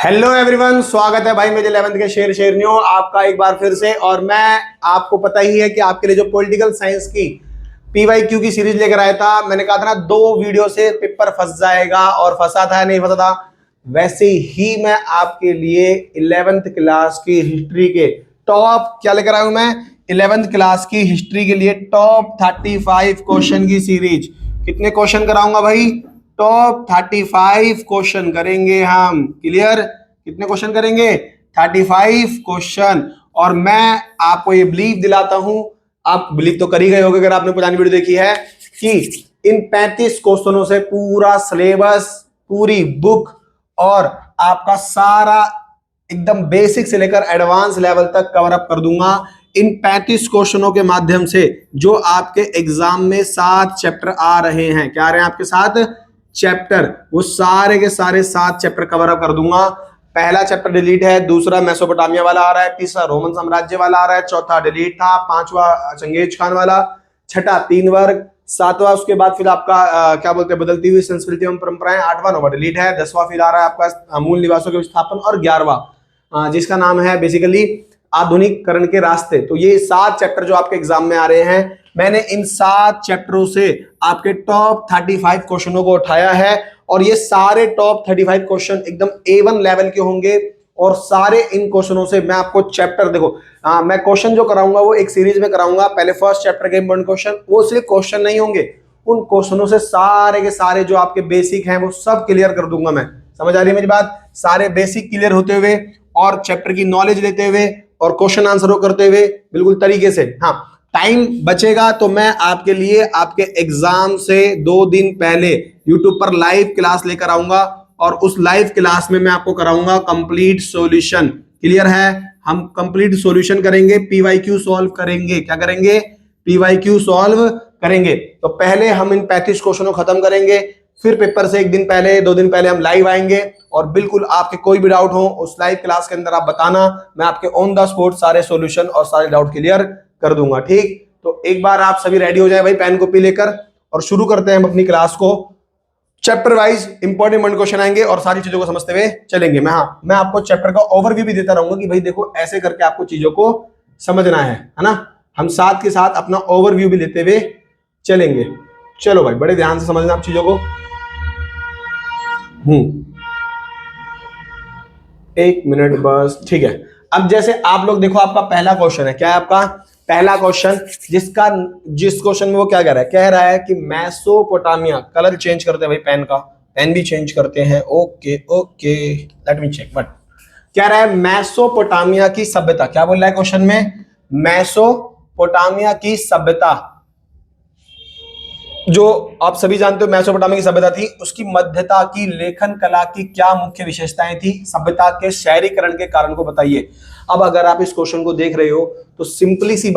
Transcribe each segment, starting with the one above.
Hello everyone, स्वागत है भाई मेरे 11th के शेरनियों आपका एक बार फिर से। और मैं आपको पता ही है कि आपके लिए जो पॉलिटिकल साइंस की पीवाईक्यू की सीरीज लेकर आया था, मैंने कहा था ना 2 वीडियो से पेपर फंस जाएगा, और फंसा था नहीं फंसा था। वैसे ही मैं आपके लिए 11th क्लास की हिस्ट्री के टॉप क्या लेकर आया हूं मैं 11th क्लास की हिस्ट्री के लिए टॉप 35 क्वेश्चन की सीरीज। कितने क्वेश्चन कराऊंगा भाई? टॉप 35 क्वेश्चन करेंगे हम। क्लियर? कितने क्वेश्चन करेंगे? 35 क्वेश्चन। और मैं आपको ये बिलीव दिलाता हूं, आप बिलीव तो कर ही गए होगे अगर आपने पुरानी वीडियो देखी है, कि इन 35 क्वेश्चनों से पूरा सिलेबस, पूरी बुक और आपका सारा एकदम बेसिक से लेकर एडवांस लेवल तक कवर अप कर दूंगा इन 35 क्वेश्चनों के माध्यम से, जो आपके एग्जाम में 7 चैप्टर आ रहे हैं। क्या आ रहे हैं आपके 7 चैप्टर? वो सारे के सारे 7 चैप्टर कवर अप कर दूंगा। पहला चैप्टर डिलीट है, दूसरा मेसोपोटामिया वाला आ रहा है, तीसरा रोमन साम्राज्य वाला आ रहा है, चौथा डिलीट था, पांचवा चंगेज खान वाला, छठा 3 वर्ग, सातवां उसके बाद फिर आपका क्या बोलते हैं बदलती हुई संस्कृति एवं परंपराएं, 8वां 9वां डिलीट है, 10वां फिर आ रहा है आपका मूल निवासों के विस्थापन, और 11वां जिसका नाम है बेसिकली आधुनिकीकरण के रास्ते। तो ये 7 चैप्टर जो आपके एग्जाम में आ रहे हैं, मैंने इन 7 चैप्टरों से आपके टॉप 35 क्वेश्चनों को उठाया है, और ये सारे टॉप 35 क्वेश्चन एकदम A1 लेवल के होंगे। और सारे इन क्वेश्चनों से मैं आपको चैप्टर देखो, मैं क्वेश्चन जो कराऊंगा वो एक सीरीज में कराऊंगा। पहले फर्स्ट चैप्टर के इंपॉर्टेंट क्वेश्चन, वो सिर्फ क्वेश्चन नहीं होंगे, उन क्वेश्चनों से सारे के सारे जो आपके बेसिक हैं वो सब क्लियर कर दूंगा मैं। समझ आ रही है मेरी बात? सारे बेसिक क्लियर होते हुए और चैप्टर की नॉलेज लेते हुए और क्वेश्चन आंसर करते हुए बिल्कुल तरीके से। हाँ, टाइम बचेगा तो मैं आपके लिए आपके एग्जाम से 2 दिन पहले यूट्यूब पर लाइव क्लास लेकर आऊंगा, और उस लाइव क्लास में मैं आपको कराऊंगा कंप्लीट सॉल्यूशन। क्लियर है? हम कंप्लीट सॉल्यूशन करेंगे, पीवाईक्यू सॉल्व करेंगे। क्या करेंगे? पीवाईक्यू सॉल्व करेंगे। तो पहले हम इन 35 क्वेश्चनों को खत्म करेंगे, फिर पेपर से 1 दिन पहले 2 दिन पहले हम लाइव आएंगे, और बिल्कुल आपके कोई भी डाउट हो उस लाइव क्लास के अंदर आप बताना, मैं आपके ऑन द स्पॉट सारे सॉल्यूशन और सारे डाउट क्लियर कर दूंगा। ठीक? तो एक बार आप सभी रेडी हो जाए भाई पेन कॉपी लेकर, और शुरू करते हैं हम अपनी क्लास को। चैप्टर वाइज इंपॉर्टेंट क्वेश्चन आएंगे और सारी चीजों को समझते हुए चलेंगे। मैं आपको चैप्टर का ओवरव्यू भी देता रहूंगा कि भाई देखो ऐसे करके आपको चीजों को समझना है ना। हम साथ के साथ अपना ओवरव्यू भी लेते हुए चलेंगे। चलो भाई, बड़े ध्यान से समझना आप चीजों को। 1 मिनट बस। ठीक है, अब जैसे आप लोग देखो, आपका पहला क्वेश्चन है। क्या है आपका पहला क्वेश्चन? जिस क्वेश्चन में वो क्या कह रहा है कि मेसोपोटामिया, कलर चेंज करते हैं भाई, पेन भी चेंज करते हैं। Okay let me check. But क्या रहा है? मेसोपोटामिया की सभ्यता। क्या बोल रहा है क्वेश्चन में? मेसोपोटामिया की सभ्यता, जो आप सभी जानते हो मेसोपोटामिया की सभ्यता थी, उसकी मध्यता की लेखन कला की क्या मुख्य विशेषताएं थी? सभ्यता के शहरीकरण के कारण को बताइए। अब अगर आप इस क्वेश्चन को देख रहे हो तो सिंपल सी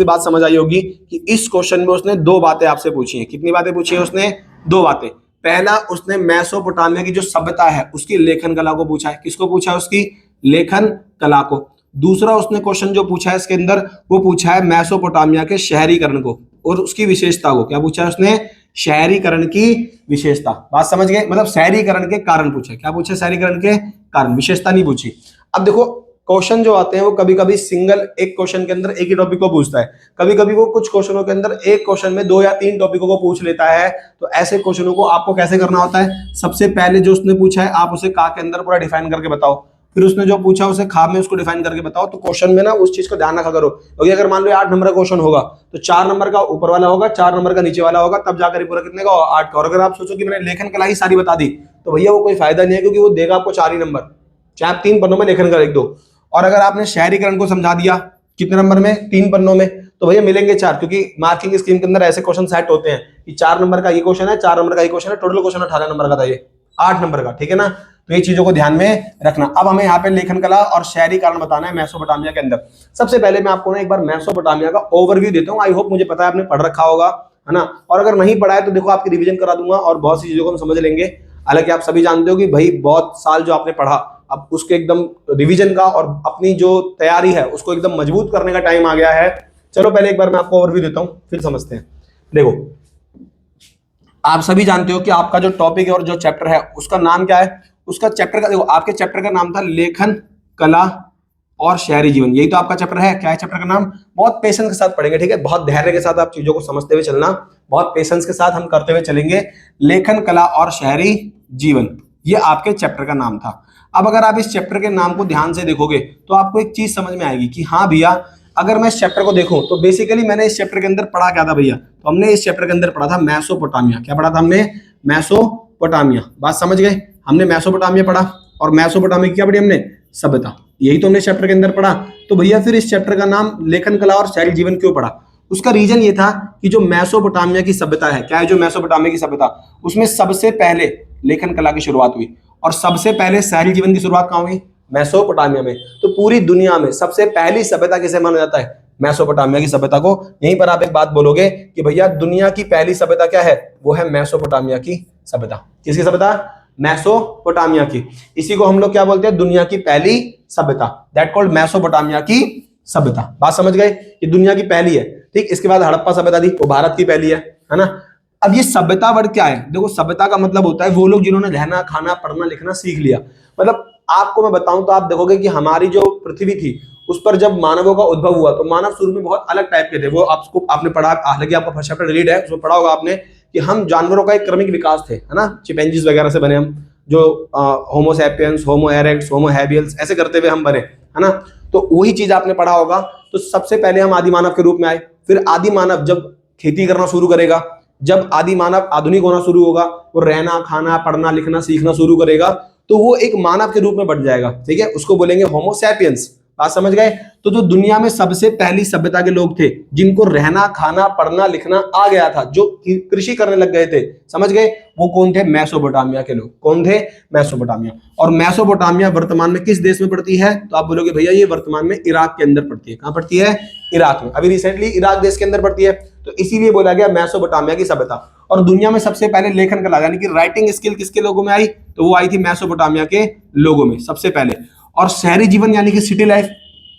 बात समझ आई होगी कि इस क्वेश्चन में उसने 2 बातें आपसे पूछी हैं। कितनी बातें पूछी है उसने? 2 बातें। पहला, उसने मेसोपोटामिया की जो सभ्यता है उसकी लेखन कला को पूछा है। किसको पूछा है? उसकी लेखन कला को। दूसरा उसने क्वेश्चन जो पूछा है इसके अंदर, वो पूछा है मेसोपोटामिया के शहरीकरण को और उसकी विशेषता को। क्या पूछा है उसने? शहरीकरण की विशेषता। बात समझ गए? मतलब शहरीकरण के कारण पूछा। क्या पूछा? शहरीकरण के कारण, विशेषता नहीं पूछी। अब देखो, क्वेश्चन जो आते हैं वो कभी कभी सिंगल एक क्वेश्चन के अंदर एक ही टॉपिक को पूछता है, कभी कभी वो कुछ क्वेश्चनों के अंदर एक क्वेश्चन में 2 या 3 टॉपिकों को पूछ लेता है। तो ऐसे क्वेश्चनों को आपको कैसे करना होता है? सबसे पहले जो उसने पूछा है आप उसे का के अंदर पूरा डिफाइन करके बताओ, फिर उसने जो पूछा उसे खा में उसको डिफाइन करके बताओ। तो क्वेश्चन में ना उस चीज को ध्यान रखा करो, क्योंकि अगर मान लो 8 नंबर का क्वेश्चन होगा तो 4 नंबर का ऊपर वाला होगा, 4 नंबर का नीचे वाला होगा, तब जाकर पूरा कितने का? 8 का। और अगर आप सोचो कि मैंने लेखन कला ही सारी बता दी, तो भैया वो कोई फायदा नहीं है, क्योंकि वो देगा आपको 4 ही नंबर, चाहे आप 3 पन्नों में लेखन कला लिख दो। और अगर आपने शहरीकरण को समझा दिया कितने नंबर में? 3 पन्नों में, तो भैया मिलेंगे 4, क्योंकि मार्किंग स्कीम के अंदर ऐसे क्वेश्चन सेट होते हैं कि 4 नंबर का ये क्वेश्चन है, 4 नंबर का ये क्वेश्चन है, टोटल क्वेश्चन 18 नंबर का था, ये 8 नंबर का। ठीक है ना? तो ये चीजों को ध्यान में रखना। अब हमें यहाँ पे लेखन कला और शहरीकरण बताना है मेसोपोटामिया के अंदर। सबसे पहले मैं आपको ना एक बार मेसोपोटामिया का ओवरव्यू देता हूँ। आई होप, मुझे पता है आपने पढ़ रखा होगा, है ना? और अगर नहीं पढ़ा है तो देखो आपकी रिवीजन करा दूंगा और बहुत सी चीजों को हम समझ लेंगे। हालांकि आप सभी जानते हो कि भाई बहुत साल जो आपने पढ़ा, अब उसके एकदम रिवीजन का और अपनी जो तैयारी है उसको एकदम मजबूत करने का टाइम आ गया है। चलो पहले एक बार मैं आपको ओवरव्यू देता हूं, फिर समझते हैं। देखो, आप सभी जानते हो कि आपका जो टॉपिक है और जो चैप्टर है उसका नाम क्या है? उसका चैप्टर का देखो, आपके चैप्टर का नाम था लेखन कला और शहरी जीवन, यही तो आपका चैप्टर है। क्या है चैप्टर का नाम? बहुत पेशेंस के साथ पढ़ेंगे, ठीक है, बहुत धैर्य के साथ आप चीजों को समझते हुए चलना, बहुत पेशेंस के साथ हम करते हुए चलेंगे। लेखन कला और शहरी जीवन, ये आपके चैप्टर का नाम था। अब अगर आप इस चैप्टर के नाम को ध्यान से देखोगे तो आपको एक चीज समझ में आएगी कि हाँ भैया, अगर मैं इस चैप्टर को देखूं तो बेसिकली मैंने इस चैप्टर के अंदर पढ़ा क्या था भैया? तो हमने इस चैप्टर के अंदर पढ़ा था मेसोपोटामिया। क्या पढ़ा था हमने? मेसोपोटामिया। बात समझ गए? हमने मेसोपोटामिया पढ़ा और मेसोपोटामिया की क्या पढ़ी हमने? सभ्यता। यही तो हमने चैप्टर के अंदर पढ़ा। तो भैया फिर इस चैप्टर का नाम लेखन कला और शहरी जीवन क्यों पढ़ा? उसका रीजन ये था कि जो मेसोपोटामिया की सभ्यता है, क्या है जो मेसोपोटामिया की सभ्यता, उसमें सबसे पहले लेखन कला की शुरुआत हुई और सबसे पहले शहरी जीवन की शुरुआत कहाँ हुई? मेसोपोटामिया में। तो पूरी दुनिया में सबसे पहली सभ्यता किसे माना जाता है? मेसोपोटामिया की सभ्यता को। यहीं पर आप एक बात बोलोगे कि भैया दुनिया की पहली सभ्यता क्या है? वो है मेसोपोटामिया की सभ्यता। किसकी सभ्यता? मेसोपोटामिया की। इसी को हम लोग क्या बोलते हैं? दुनिया की पहली सभ्यता, दैट कॉल्ड मेसोपोटामिया की सभ्यता। बात समझ गए? ये दुनिया की पहली है, ठीक। इसके बाद हड़प्पा सभ्यता थी, वो भारत की पहली है ना। अब ये सभ्यता वर्ड क्या है? देखो, सभ्यता का मतलब होता है वो लोग जिन्होंने रहना खाना पढ़ना लिखना सीख लिया। मतलब आपको मैं बताऊं तो आप देखोगे कि हमारी जो पृथ्वी थी उस पर जब मानवों का उद्भव हुआ तो मानव शुरू में बहुत अलग टाइप के थे। वो आपको आपने पढ़ा, हालांकि आपका फर्स्ट चैप्टर डिलीट है, उसमें पढ़ा होगा आपने कि हम जानवरों का एक क्रमिक विकास थे, है ना। चिंपैंजीज वगैरह से बने हम, जो होमो सैपियंस, होमो इरेक्टस, होमो हैबियल्स, ऐसे करते हुए हम बने, है ना। तो वही चीज आपने पढ़ा होगा। तो सबसे पहले हम आदि मानव के रूप में आए। फिर आदि मानव जब खेती करना शुरू करेगा, जब आदि मानव आधुनिक होना शुरू होगा, वो रहना खाना पढ़ना लिखना सीखना शुरू करेगा, तो वो एक मानव के रूप में बढ़ जाएगा, ठीक है। उसको बोलेंगे होमो सैपियंस। बात समझ गए? तो जो दुनिया में सबसे पहली सभ्यता के लोग थे जिनको रहना खाना पढ़ना लिखना आ गया था, जो कृषि करने लग गए थे, समझ गए, वो कौन थे? मेसोपोटामिया के लोग। कौन थे? मेसोपोटामिया। और मेसोपोटामिया वर्तमान में किस देश में पड़ती है? तो आप बोलोगे भैया ये वर्तमान में इराक के अंदर पड़ती है। कहां पड़ती है? इराक में। अभी रिसेंटली इराक देश के अंदर पड़ती है, तो इसीलिए बोला गया मेसोपोटामिया की सभ्यता। और दुनिया में सबसे पहले लेखन कला यानी कि राइटिंग स्किल किसके लोगों में आई? तो वो आई थी मेसोपोटामिया के लोगों में सबसे पहले। और शहरी जीवन यानी कि सिटी लाइफ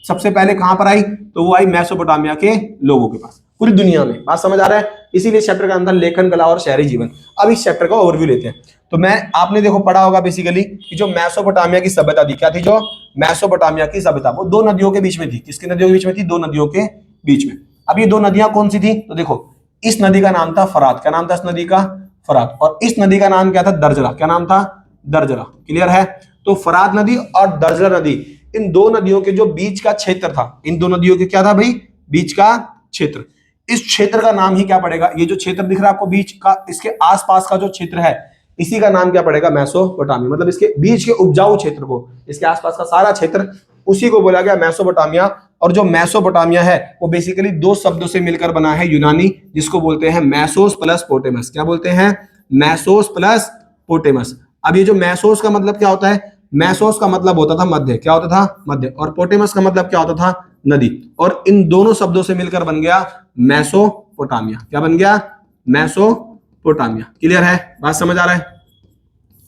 सबसे पहले कहां पर आई? तो वो आई मेसोपोटामिया के लोगों के पास, पूरी दुनिया में। बात समझ आ रहा है? इसीलिए चैप्टर का नाम था लेखन कला और शहरी जीवन। अब इस चैप्टर का ओवरव्यू लेते हैं। तो मैं आपने देखो पढ़ा होगा बेसिकली कि जो मेसोपोटामिया की सभ्यता थी, क्या थी जो मेसोपोटामिया की सभ्यता? वो दो नदियों के बीच में थी। किसकी नदियों के बीच में थी? दो नदियों के बीच में। अब ये दो नदियां कौन सी थी? तो देखो, इस नदी का नाम था फरात। क्या नाम था इस नदी का? फरात। और इस नदी का नाम क्या था? दर्जला। क्या नाम था? दर्जला। क्लियर है? तो फरात नदी और दर्जला नदी, इन दो नदियों के जो बीच का क्षेत्र था, इन दो नदियों के क्या था भाई? बीच का क्षेत्र। इस क्षेत्र का नाम ही क्या पड़ेगा? ये जो क्षेत्र दिख रहा है आपको बीच का, इसके आसपास का जो क्षेत्र है, इसी का नाम क्या पड़ेगा? मेसोपोटामिया। मतलब इसके बीच के उपजाऊ क्षेत्र को, इसके आसपास का सारा क्षेत्र, उसी को बोला गया मेसोपोटामिया। और जो मेसोपोटामिया है वो बेसिकली दो शब्दों से मिलकर बना है, यूनानी, जिसको बोलते हैं मैसोस प्लस पोटेमस। क्या बोलते हैं? मैसोस प्लस पोटेमस। अब ये जो मैसोस का मतलब क्या होता है? मैसोस का मतलब होता था मध्य। क्या होता था? मध्य। और पोटेमस का मतलब क्या होता था? नदी। और इन दोनों शब्दों से मिलकर बन गया मेसोपोटामिया। क्या बन गया? मेसोपोटामिया। क्लियर है? बात समझ आ रहा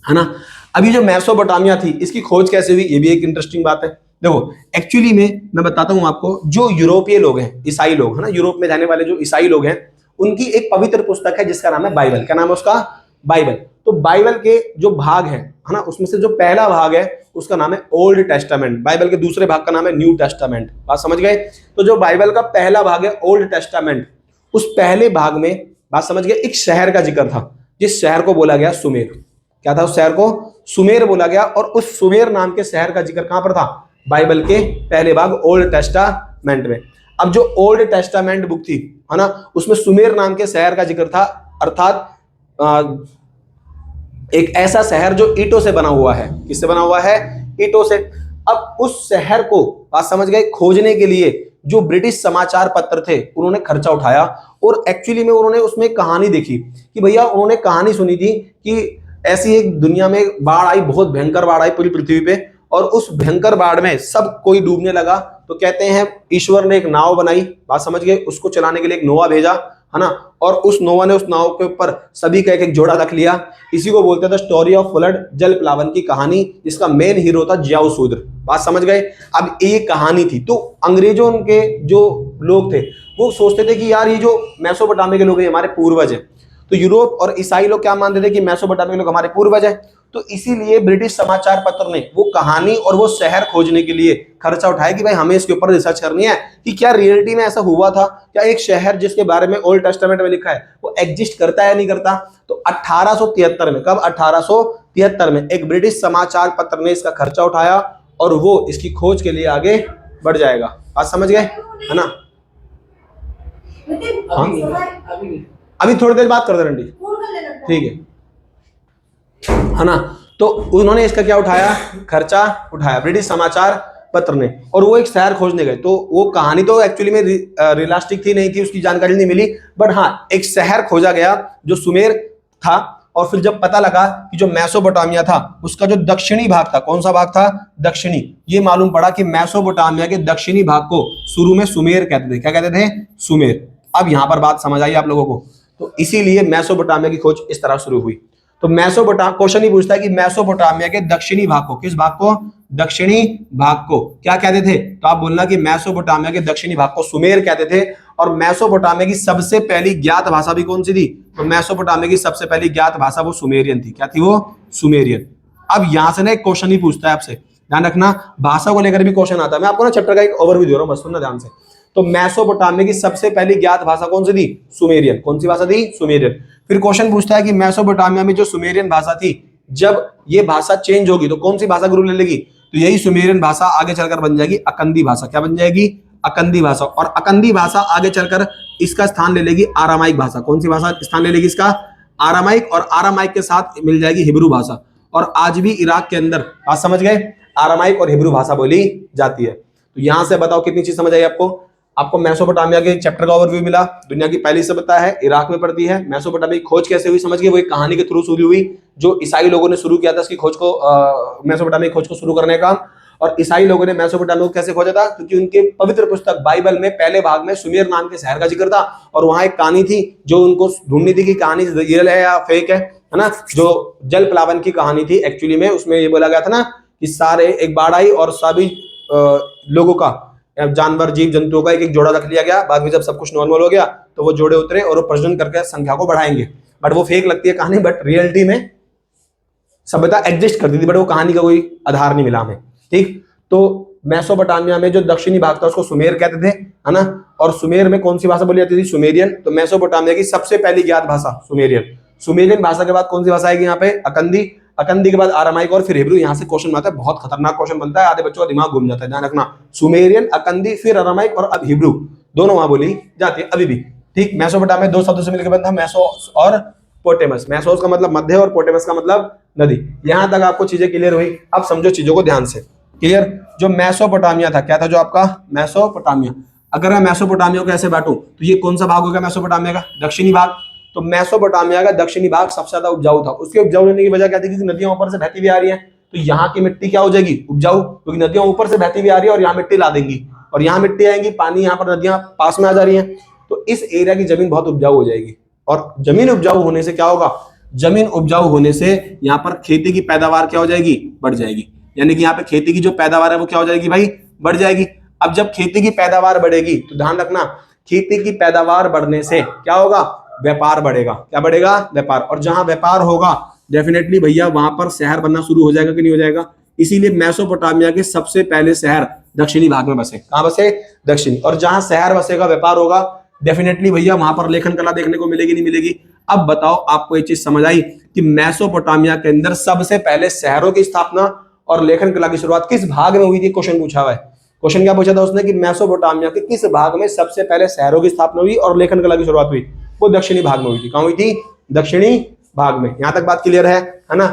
है ना। अभी जो मेसोपोटामिया थी इसकी खोज कैसे हुई, ये भी एक इंटरेस्टिंग बात है। देखो, एक्चुअली में मैं बताता हूं आपको, जो यूरोपीय लोग हैं, ईसाई लोग, है ना, यूरोप में रहने वाले जो ईसाई लोग हैं, उनकी एक पवित्र पुस्तक है जिसका नाम है बाइबल। क्या नाम है उसका? बाइबल। तो बाइबल के जो भाग है ना, उसमें से जो पहला भाग है उसका नाम है ओल्ड टेस्टामेंट। बाइबल के दूसरे भाग का नाम है न्यू टेस्टामेंट। बात समझ गए? तो जो बाइबल का पहला भाग है ओल्ड टेस्टामेंट, उस पहले भाग में, बात समझ गए, एक शहर का जिक्र था जिस शहर को बोला गया सुमेर। क्या था? उस शहर को सुमेर बोला गया। और उस सुमेर नाम के शहर का जिक्र कहां पर था? बाइबल के पहले भाग ओल्ड टेस्टामेंट में। अब जो ओल्ड टेस्टामेंट बुक थी, है ना, उसमें सुमेर नाम के शहर का जिक्र था, अर्थात एक ऐसा शहर जो ईंटों से बना हुआ है। किससे बना हुआ है? ईंटों से। अब उस शहर को, बात समझ गए, खोजने के लिए जो ब्रिटिश समाचार पत्र थे उन्होंने खर्चा उठाया। और एक्चुअली में उन्होंने उसमें कहानी देखी कि भैया, उन्होंने कहानी सुनी थी कि ऐसी एक दुनिया में बाढ़ आई, बहुत भयंकर बाढ़ आई पूरी पृथ्वी पे, और उस भयंकर बाढ़ में सब कोई डूबने लगा। तो कहते हैं ईश्वर ने एक नाव बनाई, बात समझ गए, उसको चलाने के लिए एक नोआ भेजा, है ना। और उस नोआ ने उस नाव के ऊपर सभी का एक एक जोड़ा रख लिया। इसी को बोलते थे स्टोरी ऑफ फ्लड, जल प्लावन की कहानी, जिसका मेन हीरो था जियाउ सूद्र। बात समझ गए? अब ये कहानी थी। तो अंग्रेजों के जो लोग थे वो सोचते थे कि यार ये जो मेसोपोटामिया के लोग हैं हमारे पूर्वज हैं। तो यूरोप और ईसाई लोग क्या मानते थे कि मेसोपोटामिया के लोग हमारे पूर्वज हैं। तो इसीलिए ब्रिटिश समाचार पत्र ने वो कहानी और वो शहर खोजने के लिए खर्चा उठाया कि भाई हमें इसके ऊपर रिसर्च करनी है कि क्या रियलिटी में ऐसा हुआ था, क्या एक शहर जिसके बारे में ओल्ड टेस्टामेंट में लिखा है वो एग्जिस्ट करता है या नहीं करता। तो 1873 में, कब, 1873 में एक ब्रिटिश समाचार पत्र ने इसका खर्चा उठाया और वो इसकी खोज के लिए आगे बढ़ जाएगा। बात समझ गए, है ना। हाँ? अभी थोड़ी देर बात कर दे रंडी, ठीक है ना। तो उन्होंने इसका क्या उठाया, खर्चा उठाया ब्रिटिश समाचार पत्र ने, और वो एक शहर खोजने गए। तो वो कहानी तो एक्चुअली में रियलिस्टिक थी नहीं थी, उसकी जानकारी नहीं मिली, बट हाँ एक शहर खोजा गया जो सुमेर था। और फिर जब पता लगा कि जो मेसोपोटामिया था उसका जो दक्षिणी भाग था, कौन सा भाग था, दक्षिणी, ये मालूम पड़ा कि मेसोपोटामिया के दक्षिणी भाग को शुरू में सुमेर कहते थे। क्या कहते थे, सुमेर। अब यहां पर बात समझ आई आप लोगों को। तो इसीलिए मेसोपोटामिया की खोज इस तरह शुरू हुई। तो क्वेश्चन ही पूछता है कि मेसोपोटामिया के दक्षिणी भाग को, किस भाग को, दक्षिणी भाग को क्या कहते थे। तो आप बोलना कि मेसोपोटामिया के दक्षिणी भाग को सुमेर कहते थे। और मेसोपोटामिया की सबसे पहली ज्ञात भाषा भी कौन सी थी, तो मेसोपोटामिया की सबसे पहली ज्ञात भाषा वो सुमेरियन थी। क्या थी वो, सुमेरियन। अब यहां से ना एक क्वेश्चन ही पूछता है आपसे, ध्यान रखना भाषा को लेकर भी क्वेश्चन आता है। मैं आपको ना चैप्टर का एक ओवरव्यू दे रहा हूं, बस सुनना ध्यान से। तो मेसोपोटामिया की सबसे पहली ज्ञात भाषा कौन सी थी, सुमेरियन। कौन सी भाषा थी, सुमेरियन। फिर क्वेश्चन पूछता है कि मेसोपोटामिया में जो सुमेरियन भाषा थी, जब ये भाषा चेंज होगी तो कौन सी भाषा ग्रुप ले लेगी, तो यही सुमेरियन भाषा आगे चलकर बन जाएगी अकंदी भाषा। क्या बन जाएगी, अकंदी भाषा। और अकंदी भाषा आगे चलकर इसका स्थान ले लेगी आरामाइक भाषा। कौन सी भाषा स्थान ले लेगी इसका, आरामाइक। और आरामाइक के साथ मिल जाएगी हिब्रू भाषा। और आज भी इराक के अंदर, आज समझ गए, आरामाइक और हिब्रू भाषा बोली जाती है। तो यहां से बताओ कितनी चीज समझ आई आपको। आपको मेसोपोटामिया के चैप्टर का ओवरव्यू मिला, दुनिया की पहली सभ्यता है, इराक में पड़ती है। मेसोपोटामिया की खोज कैसे हुई समझ गए, वो एक कहानी के थ्रू शुरू हुई, जो ईसाई लोगों ने शुरू किया था इसकी खोज को, मेसोपोटामिया की खोज को शुरू करने का। और ईसाई लोगों ने मेसोपोटामिया को कैसे खोजा था, क्योंकि उनके पवित्र पुस्तक बाइबल में पहले भाग में सुमेर नाम के शहर का जिक्र था, और वहां एक कहानी थी जो उनको ढूंढनी थी कि कहानी रियल है या फेक है ना। जो जल प्लावन की कहानी थी एक्चुअली में, उसमें ये बोला गया था ना कि सारे एक बाढ़ आई और सभी लोगों का, जानवर जीव जंतुओं का एक एक जोड़ा रख लिया गया। बाद में जब सब कुछ नॉर्मल हो गया तो वो जोड़े उतरे और वो प्रजनन करके संख्या को बढ़ाएंगे। बट वो फेक लगती है कहानी, बट रियलिटी में सभ्यता एग्जिस्ट करती थी, बट वो कहानी का कोई आधार नहीं मिला हमें। ठीक, तो मेसोपोटामिया में जो दक्षिणी भाग था उसको सुमेर कहते थे, है ना। और सुमेर में कौन सी भाषा बोली जाती थी, सुमेरियन। तो मेसोपोटामिया की सबसे पहली ज्ञात भाषा सुमेरियन। सुमेरियन भाषा के बाद कौन सी भाषा आएगी यहाँ पे, अकंदी। अकंदी के बाद आरामाइक और फिर हिब्रू। यहाँ से क्वेश्चन आता है, बहुत खतरनाक क्वेश्चन बनता है, आधे बच्चों का दिमाग घूम जाता है, ध्यान रखना। सुमेरियन, अकंदी, फिर आरामाइक और अब हिब्रू, दोनों वहां बोली जाती है अभी भी। ठीक, मेसोपोटामिया दो शब्दों से मिलकर बनता है, मेसोस और पोटेमस। मेसोस का मतलब मध्य और पोटेमस का मतलब नदी। यहां तक आपको चीजें क्लियर हुई। अब समझो चीजों को ध्यान से। क्लियर, जो मेसोपोटामिया था, क्या था जो आपका मेसोपोटामिया। अगर मैं मेसोपोटामिया को ऐसे बांटूं तो ये कौन सा भाग होगा मेसोपोटामिया का, दक्षिणी भाग। तो मेसोपोटामिया का दक्षिणी भाग सबसे ज्यादा उपजाऊ था। उसके उपजाऊ होने की वजह क्या थी, क्योंकि नदियां ऊपर से बहती हुई आ रही हैं, तो यहाँ की मिट्टी क्या हो जाएगी, उपजाऊ, क्योंकि नदियां ऊपर से बहती हुई आ रही है और यहाँ मिट्टी ला देंगी, और यहाँ मिट्टी आएंगी, पानी यहाँ पर नदियां पास में आ जा रही हैं, तो इस एरिया की जमीन बहुत उपजाऊ हो जाएगी। और जमीन उपजाऊ होने से क्या होगा, जमीन उपजाऊ होने से यहाँ पर खेती की पैदावार क्या हो जाएगी, बढ़ जाएगी। यानी कि यहाँ पे खेती की जो पैदावार है वो क्या हो जाएगी भाई, बढ़ जाएगी। अब जब खेती की पैदावार बढ़ेगी तो ध्यान रखना, खेती की पैदावार बढ़ने से क्या होगा, व्यापार बढ़ेगा। क्या बढ़ेगा, व्यापार। और जहां व्यापार होगा डेफिनेटली भैया वहां पर शहर बनना शुरू हो जाएगा कि नहीं हो जाएगा। इसीलिए मेसोपोटामिया के सबसे पहले शहर दक्षिणी भाग में बसे। कहां बसे, दक्षिणी। और जहां शहर बसेगा, व्यापार होगा, डेफिनेटली भैया वहां पर लेखन कला देखने को मिलेगी, नहीं मिलेगी। अब बताओ आपको ये चीज समझ आई कि मेसोपोटामिया के अंदर सबसे पहले शहरों की स्थापना और लेखन कला की शुरुआत किस भाग में हुई थी। क्वेश्चन पूछा हुआ है, क्वेश्चन क्या पूछा था उसने कि मेसोपोटामिया के किस भाग में सबसे पहले शहरों की स्थापना हुई और लेखन कला की शुरुआत हुई। वो दक्षिणी भाग में हुई थी। कहां हुई थी, दक्षिणी भाग में। यहां तक बात क्लियर है ना।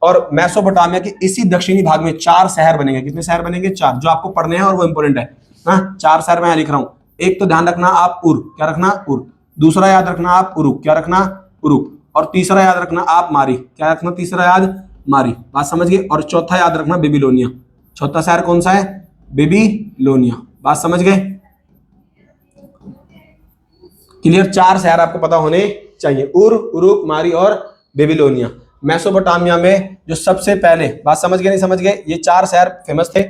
और मेसोपोटामिया के इसी दक्षिणी भाग में 4 शहर बनेंगे। कितने शहर बनेंगे, 4, जो आपको पढ़ने हैं और वो इंपोर्टेंट है ना। 4 शहर मैं लिख रहा हूं। एक तो ध्यान रखना आप उर, क्या रखना, उर। दूसरा याद रखना आप उरुक, क्या रखना, उरुक। और तीसरा याद रखना आप मारी, क्या रखना, तीसरा याद मारी। बात समझ गए। और चौथा याद रखना बेबीलोनिया। चौथा शहर कौन सा है, बेबीलोनिया। बात समझ गए, क्लियर। 4 शहर आपको पता होने चाहिए, उर, उरुक, मारी और बेबीलोनिया। मेसोपोटामिया में जो सबसे पहले, बात समझ गए नहीं समझ गए, ये 4 शहर फेमस थे।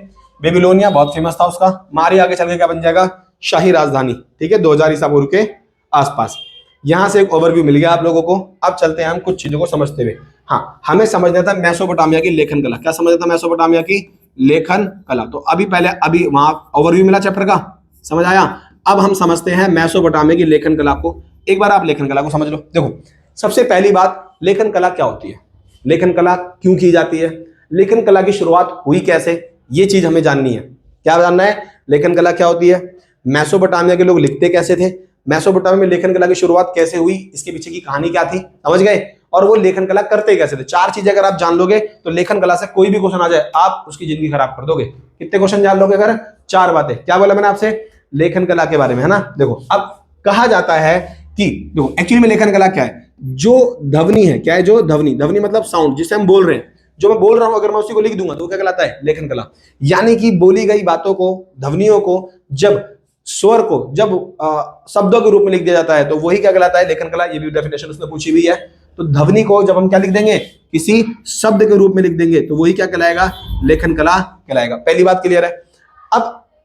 बेबीलोनिया बहुत फेमस था उसका, मारी आगे चल के क्या बन जाएगा, शाही राजधानी। ठीक है, 2000 ईसा पूर्व के आसपास। यहां से एक ओवरव्यू मिल गया आप लोगों को। अब चलते हैं हम कुछ चीजों को समझते हुए। हाँ, हमें समझना था मेसोपोटामिया की लेखन कला। क्या समझना था? मेसोपोटामिया की लेखन कला। तो अभी वहां ओवरव्यू मिला चैप्टर का, समझ आया। अब हम समझते हैं मेसोपोटामिया की लेखन कला को। एक बार आप लेखन कला को समझ लो। देखो, सबसे पहली बात, लेखन कला क्या होती है, लेखन कला क्यों की जाती है, लेखन कला की शुरुआत हुई कैसे, ये चीज हमें जाननी है। क्या जानना है? लेखन कला क्या होती है, मेसोपोटामिया के लोग लिखते कैसे थे, मेसोपोटामिया में लेखन कला की शुरुआत कैसे हुई, इसके पीछे की कहानी क्या थी, समझ गए। और वो लेखन कला करते कैसे थे। चार चीजें अगर आप जान लोगे तो लेखन कला से कोई भी क्वेश्चन आ जाए आप उसकी जिंदगी खराब कर दोगे। कितने क्वेश्चन जान लोगे अगर? चार बातें। क्या बोला मैंने आपसे? लेखन कला के बारे में, है ना। देखो, अब कहा जाता है कि देखो एक्चुअली में लेखन कला क्या है, जो ध्वनि है, क्या है, जो ध्वनि, ध्वनि मतलब साउंड, जिसे हम बोल रहे हैं, जो मैं बोल रहा हूं अगर मैं उसी को लिख दूंगा तो वो क्या कहलाता है? लेखन कला। यानी कि बोली गई बातों को, ध्वनियों को जब स्वर को जब शब्दों के रूप में लिख दिया जाता है तो वही क्या कहलाता है? लेखन कला। ये भी डेफिनेशन उसने पूछी हुई है। तो ध्वनि को जब हम क्या लिख देंगे? किसी शब्द के रूप में लिख देंगे तो वही क्या कहलाएगा? लेखन कला कहलाएगा। पहली बात क्लियर है। अब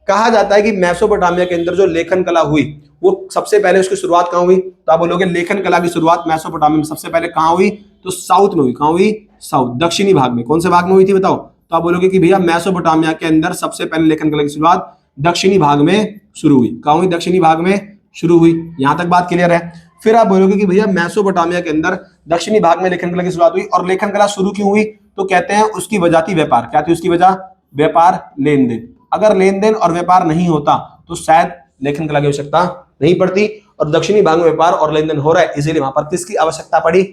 कहा जाता है कि मेसोपोटामिया के अंदर जो लेखन कला हुई वो सबसे पहले उसकी शुरुआत कहां हुई? तो आप बोलोगे लेखन कला की शुरुआत मेसोपोटामिया में सबसे पहले कहां हुई? तो साउथ में हुई। कहां हुई? साउथ, दक्षिणी भाग में। कौन से भाग में हुई थी बताओ? तो आप बोलोगे कि भैया मेसोपोटामिया के अंदर सबसे पहले लेखन कला की शुरुआत दक्षिणी भाग में शुरू हुई। कहां हुई? दक्षिणी भाग में शुरू हुई। यहां तक बात क्लियर है। फिर आप बोलोगे कि भैया मेसोपोटामिया के अंदर दक्षिणी भाग में लेखन कला की शुरुआत हुई, और लेखन कला शुरू क्यों हुई? तो कहते हैं उसकी वजह थी व्यापार। क्या थी उसकी वजह? व्यापार, लेन देन। अगर लेन देन और व्यापार नहीं होता तो शायद लेखन कला की आवश्यकता नहीं पड़ती, और दक्षिणी भाग में व्यापार और लेन देन हो रहा है, इसीलिए वहां पर किसकी आवश्यकता पड़ी?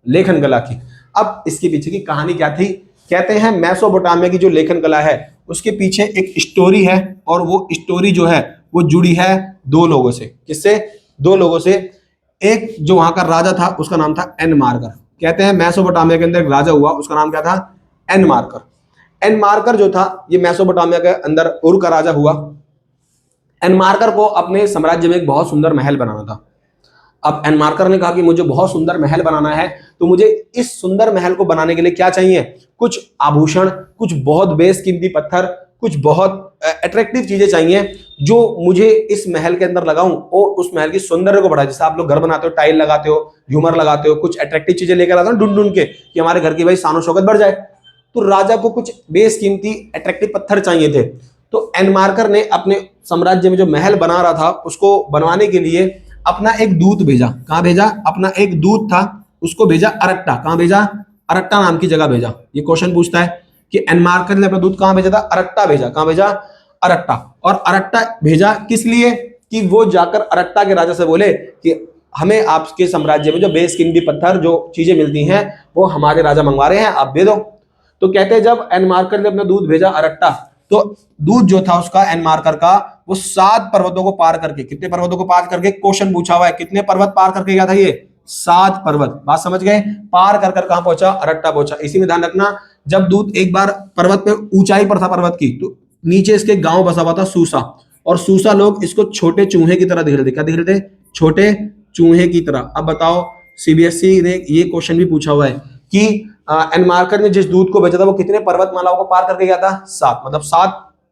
लेखन कला की। अब इसके पीछे की कहानी क्या थी? कहते हैं मेसोपोटामिया की जो लेखन कला है उसके पीछे एक स्टोरी है, और वो स्टोरी जो है वो जुड़ी है दो लोगों से। किससे? दो लोगों से। एक जो वहां का राजा था उसका नाम था एनमार्कर। कहते हैं मेसोपोटामिया के अंदर एक राजा हुआ, उसका नाम क्या था? एनमार्कर। एनमार्कर जो था ये मेसोपोटामिया के अंदर उर का राजा हुआ। एनमार्कर को अपने साम्राज्य में एक बहुत सुंदर महल बनाना था। अब एनमार्कर ने कहा कि मुझे बहुत सुंदर महल बनाना है, तो मुझे इस सुंदर महल को बनाने के लिए क्या चाहिए? कुछ आभूषण, कुछ बहुत बेशकीमती पत्थर, कुछ बहुत अट्रैक्टिव चीजें चाहिए जो मुझे इस महल के अंदर लगाऊं और उस महल की सौंदर्य को बढ़ाए। जैसे आप लोग घर बनाते हो, टाइल लगाते हो, झूमर लगाते हो, कुछ अट्रैक्टिव चीजें लेकर आते हो ढूंढ ढूंढ के कि हमारे घर की भाई शान शौकत बढ़ जाए। तो राजा को कुछ बेशकीमती अट्रैक्टिव पत्थर चाहिए थे। तो एनमार्कर ने अपने साम्राज्य में जो महल बना रहा था उसको बनवाने के लिए अपना एक दूत भेजा। कहां भेजा? अपना एक दूत था, उसको भेजा अरट्टा। कहां भेजा? अरट्टा नाम की जगह भेजा। ये क्वेश्चन पूछता है कि एनमार्कर ने अपना दूत कहां भेजा था? अरट्टा भेजा। कहां भेजा? अरट्टा। और अरट्टा भेजा किस लिए? कि वो जाकर अरट्टा के राजा से बोले कि हमें आपके साम्राज्य में जो बेशकीमती पत्थर, जो चीजें मिलती हैं वो हमारे राजा मंगवा रहे हैं, आप दे दो। तो कहते हैं जब एनमार्कर ने अपना दूत भेजा अरट्टा, तो दूत जो था उसका, एनमार्कर का, वो 7 पर्वतों को पार करके, कितने पर्वतों को पार करके? क्वेश्चन पूछा हुआ है, कितने पर्वत पार करके गया था ये? 7 पर्वत। बात समझ गए? पार कर कर कहां पहुंचा? अरट्टा पहुंचा। इसी में ध्यान रखना, जब दूत एक बार पर्वत पे, ऊंचाई पर था पर्वत की, तो नीचे इसके गांव बसा हुआ था सूसा, और सूसा लोग इसको छोटे चूहे की तरह दिख रहे थे। क्या दिख रहे थे? छोटे चूहे की तरह। अब बताओ, सीबीएसई ने ये क्वेश्चन भी पूछा हुआ है कि एनमार्कर ने जिस दूत को भेजा था वो कितने पर्वतमालाओं को पार करके गया था? 7। मतलब 7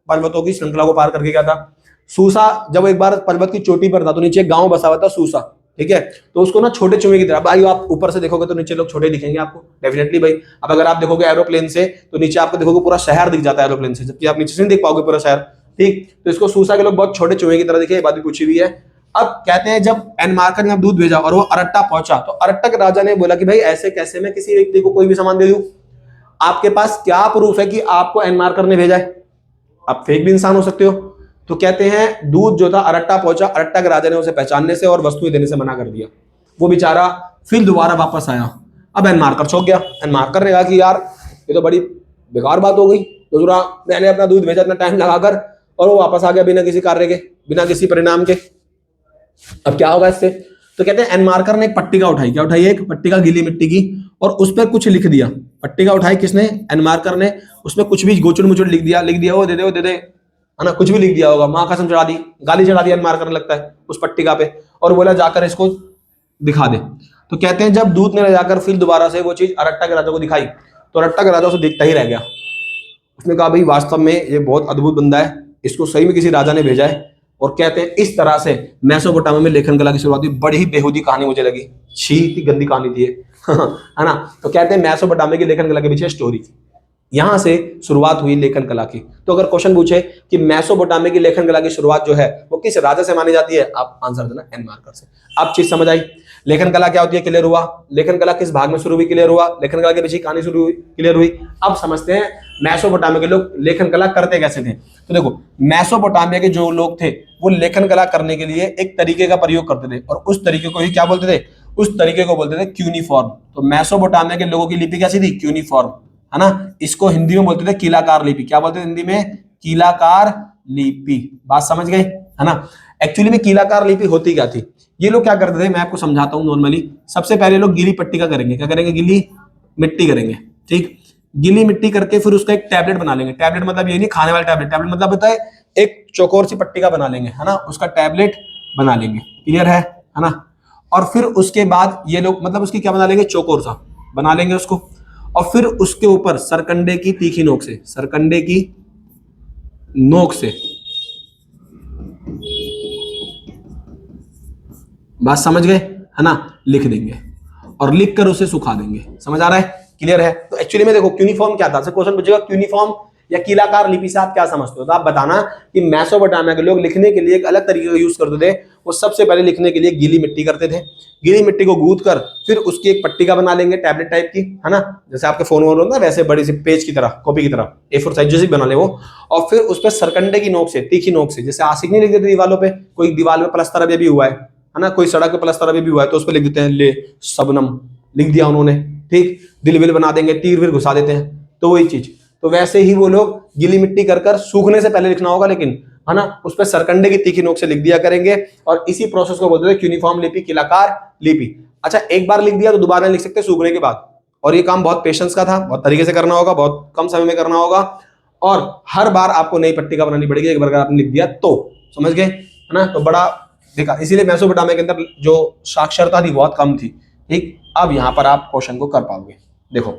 पर्वतों की श्रृंखला को पार करके गया था। सूसा जब एक बार पर्वत की चोटी पर था तो नीचे गांव बसा हुआ था सूसा, ठीक है। तो उसको ना छोटे चूहे की तरह, भाई आप ऊपर से देखोगे तो नीचे लोग छोटे दिखेंगे आपको, डेफिनेटली भाई। अब अगर आप देखोगे एरोप्लेन से तो नीचे आपको देखोगे पूरा शहर दिख जाता है एरोप्लेन से, जबकि आप नीचे से नहीं देख पाओगे पूरा शहर, ठीक। तो इसको सूसा के लोग बहुत छोटे चूहे की तरह दिखे, ये बात भी पूछी हुई है। अब कहते हैं जब एनमार्कर ने दूध भेजा और वो अरट्टा पहुंचा, तो अरट्टा के राजा ने बोला कि भाई ऐसे कैसे मैं किसी व्यक्ति को कोई भी सामान दे दूं? आपके पास क्या प्रूफ है कि आपको एनमार्कर ने भेजा है? आप फेक भी इंसान हो सकते हो। तो कहते हैं दूध जो था अरट्टा पहुंचा, अरट्टा के राजा ने उसे पहचानने से और वस्तुएं देने से मना कर दिया। वो बेचारा फिर दोबारा वापस आया। अब एनमार्कर चौंक गया। एनमार्कर ने कहा कि यार ये तो बड़ी बेकार बात हो गई, तो जरा मैंने अपना दूध भेजा इतना टाइम लगाकर और वो वापस आ गया बिना किसी कार्य के, बिना किसी परिणाम के। अब क्या होगा इससे? तो कहते हैं एनमार्कर ने एक पट्टिका उठाई। क्या उठाई? एक पट्टिका गीली मिट्टी की, और उस पर कुछ लिख दिया। पट्टिका उठाई किसने? एनमार्कर ने। उसमें कुछ भी गोचुड़ मुचुड़ लिख दिया, वो दे दे, वो दे दे, है ना, कुछ भी लिख दिया होगा। माँ कसम चढ़ा दी, गाली चढ़ा दी एनमार्कर ने लगता है उस पट्टिका पे, और बोला जाकर इसको दिखा दे। तो कहते हैं जब दूत ने ले जाकर फिर दोबारा से वो चीज अरट्टा के राजा को दिखाई, तो अरट्टा के राजा उसे दिखता ही रह गया। उसने कहा भाई वास्तव में ये बहुत अद्भुत बंदा है, इसको सही में किसी राजा ने भेजा है। और कहते हैं इस तरह से मेसोपोटामिया में लेखन कला की शुरुआत हुई। बड़ी ही बेहूदी कहानी मुझे लगी, छी इतनी गंदी कहानी थी। है ना। तो कहते हैं मेसोपोटामिया की लेखन कला के पीछे स्टोरी थी, यहां से शुरुआत हुई लेखन कला की। तो अगर क्वेश्चन पूछे कि मेसोपोटामिया की लेखन कला की शुरुआत जो है वो किस राजा से मानी जाती है, आप आंसर देना एन मार्कर से। अब चीज समझ आई, लेखन कला क्या होती है क्लियर हुआ, लेखन कला किस भाग में शुरू हुई क्लियर हुआ, लेखन कला के पीछे कहानी शुरू हुई क्लियर हुई। अब समझते हैं मेसोपोटामिया के लोग लेखन कला करते कैसे थे। तो देखो मेसोपोटामिया के जो लोग थे वो लेखन कला करने के लिए एक तरीके का प्रयोग करते थे, और उस तरीके को ही क्या बोलते थे, उस तरीके को बोलते थे क्यूनिफॉर्म। तो मेसोपोटामिया के लोगों की लिपि कैसी थी, क्यूनिफॉर्म, है ना। इसको हिंदी में बोलते थे कीलाकार लिपि। क्या बोलते थे हिंदी में, कीलाकार लिपि। बात समझ गए, है ना। एक्चुअली में कीलाकार लिपि होती क्या थी, ये लोग क्या करते थे मैं आपको समझाता हूं। नॉर्मली सबसे पहले लोग गीली पट्टी का करेंगे, क्या करेंगे, गीली मिट्टी करेंगे, ठीक। गीली मिट्टी करके फिर उसका एक टैबलेट बना लेंगे। टैबलेट मतलब ये नहीं खाने वाला टैबलेट, टैबलेट मतलब होता है एक चौकोर सी पट्टी का बना लेंगे, है ना, उसका टैबलेट बना लेंगे, क्लियर है ना। और फिर उसके बाद ये लोग मतलब उसकी क्या बना लेंगे, चौकोर सा बना लेंगे उसको, और फिर उसके ऊपर सरकंडे की तीखी नोक से, सरकंडे की नोक से, बात समझ गए, है ना, लिख देंगे और लिख कर उसे सुखा देंगे। समझ आ रहा है, क्लियर है। तो एक्चुअली में देखो क्यूनिफॉर्म क्या था, क्वेश्चन पूछेगा क्यूनिफॉर्म या कीलाकार लिपि से आप क्या समझते हो, तो आप बताना कि मेसोपोटामिया के लोग लिखने के लिए एक अलग तरीके का यूज करते थे। वो सबसे पहले लिखने के लिए गीली मिट्टी करते थे, गीली मिट्टी को गूंथ कर फिर उसकी एक पट्टी का बना लेंगे टैबलेट टाइप की, है ना, जैसे आपके फोन वोन होता है वैसे बड़ी सी पेज की तरह, कॉपी की तरह, A4 साइज जैसे बना ले वो। और फिर उस पर सरकंडे की नोक से, तीखी नोक से, जैसे आशिक नहीं लिख देते दीवालों पे, कोई दीवार में प्लस्तर अभी भी हुआ है ना, कोई सड़क पे प्लस्तर अभी भी हुआ है तो उस पर लिख देते हैं ले शबनम, लिख दिया उन्होंने, ठीक। दिल विल बना देंगे, तीर विर घुसा देते हैं, तो वही चीज। तो वैसे ही वो लोग गीली मिट्टी कर कर सूखने से पहले लिखना होगा लेकिन, है ना, उस पर सरकंडे की तीखी नोक से लिख दिया करेंगे। और इसी प्रोसेस को बोलते थे यूनिफॉर्म लिपि, कीलाकार लिपि। अच्छा, एक बार लिख दिया तो दोबारा नहीं लिख सकते सूखने के बाद, और ये काम बहुत पेशेंस का था, बहुत तरीके से करना होगा, बहुत कम समय में करना होगा, और हर बार आपको नई पट्टिका बनानी पड़ेगी। एक बार अगर आपने लिख दिया तो, समझ गए, है ना। तो बड़ा देखा, इसीलिए मेसोपोटामिया के अंदर जो साक्षरता थी बहुत कम थी, ठीक। अब यहां पर आप क्वेश्चन को कर पाओगे। देखो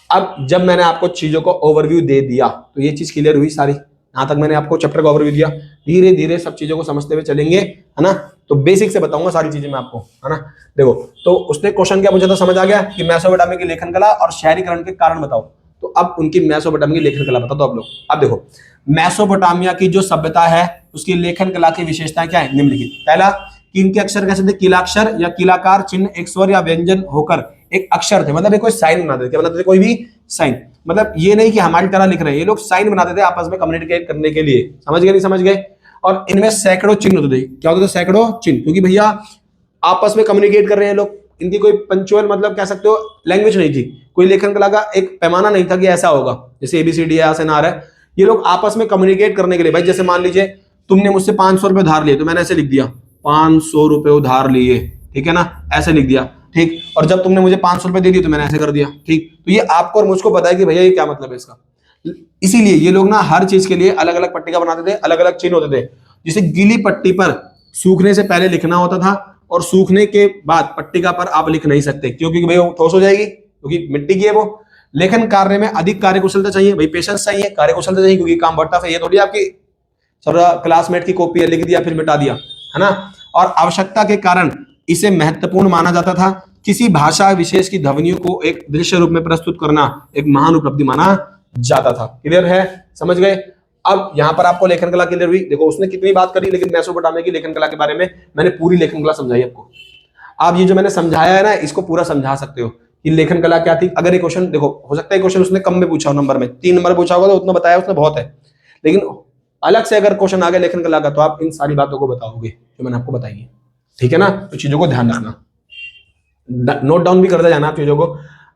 अब जब मैंने आपको चीजों को ओवरव्यू दे दिया तो ये चीज क्लियर हुई सारी, यहां तक मैंने आपको चैप्टर का ओवरव्यू दिया, धीरे धीरे सब चीजों को समझते हुए चलेंगे, है ना। तो बेसिक से बताऊंगा सारी चीजें मैं आपको, है ना। देखो तो उसने क्वेश्चन क्या पूछा था, समझ आ गया कि मेसोपोटामिया की लेखन कला और शहरीकरण के कारण बताओ। तो अब उनकी मेसोपोटामिया की लेखन कला बता दो आप लोग। अब देखो मेसोपोटामिया की जो सभ्यता है उसकी लेखन कला की विशेषताएं क्या है, निम्नलिखित। पहला कि इनके अक्षर कैसे थे, कीलाक्षर या कीलाकार चिन्ह, एक स्वर या व्यंजन होकर एक अक्षर थे, मतलब ये कोई साइन बनाते थे, क्या बनाते थे, कोई भी साइन। मतलब ये नहीं कि हमारी तरह लिख रहे हैं, ये लोग साइन बनाते थे आपस में कम्युनिकेट करने के लिए। समझ गए, नहीं समझ गए। और इनमें सैकड़ों चिन्ह होते थे, क्या होते थे, सैकड़ों चिन्ह, क्योंकि भैया आपस में कम्युनिकेट कर रहे हैं लोग। इनकी कोई पंचुअल मतलब कह सकते हो लैंग्वेज नहीं थी, कोई लेखन कला का एक पैमाना नहीं था कि ऐसा होगा जैसे ABCD है, ऐसे ना है। ये लोग आपस में कम्युनिकेट करने के लिए, भाई जैसे मान लीजिए तुमने मुझसे 500 रुपए उधार लिए तो मैंने ऐसे लिख दिया 500 रुपए उधार लिए, ठीक है ना, ऐसे लिख दिया, ठीक। और जब तुमने मुझे 500 रुपए दे दिए तो मैंने ऐसे कर दिया, ठीक। तो ये आपको और मुझको पता है कि भैया ये क्या मतलब है इसका। इसीलिए ये लोग ना हर चीज के लिए अलग अलग पट्टिका बनाते थे, अलग अलग चिन्ह होते थे। जिसे गीली पट्टी पर सूखने से पहले लिखना होता था और सूखने के बाद पट्टिका पर आप लिख नहीं सकते, क्योंकि भाई वो ठोस हो जाएगी, क्योंकि मिट्टी की है वो। लेखन कार्य में अधिक कार्यकुशलता चाहिए, भाई पेशेंस चाहिए, कार्यकुशलता चाहिए, क्योंकि काम बहुत टफ है। ये थोड़ी आपकी सर क्लासमेट की कॉपी है, लिख दिया फिर मिटा दिया, है ना। और आवश्यकता के कारण इसे महत्वपूर्ण माना जाता था। किसी भाषा विशेष की ध्वनियों को एक दृश्य रूप में प्रस्तुत करना एक महान उपलब्धि माना जाता था। क्लियर है, समझ गए। अब यहां पर आपको लेखन कला क्लियर हुई। देखो उसने कितनी बात करी, लेकिन मेसोपोटामिया की लेखन कला के बारे में मैंने पूरी लेखन कला समझाई आपको। आप ये जो मैंने समझाया है ना, इसको पूरा समझा सकते हो कि लेखन कला क्या थी। अगर ये क्वेश्चन देखो, हो सकता है क्वेश्चन उसने कम में पूछा हो, नंबर में 3 नंबर पूछा होगा तो उतना बताया उसने बहुत है, लेकिन अलग से अगर क्वेश्चन आ गया लेखन कला का तो आप इन सारी बातों को बताओगे जो मैंने आपको बताई है, ठीक है ना। तो चीजों को ध्यान रखना, नोट डाउन भी करते जाना आप चीजों को।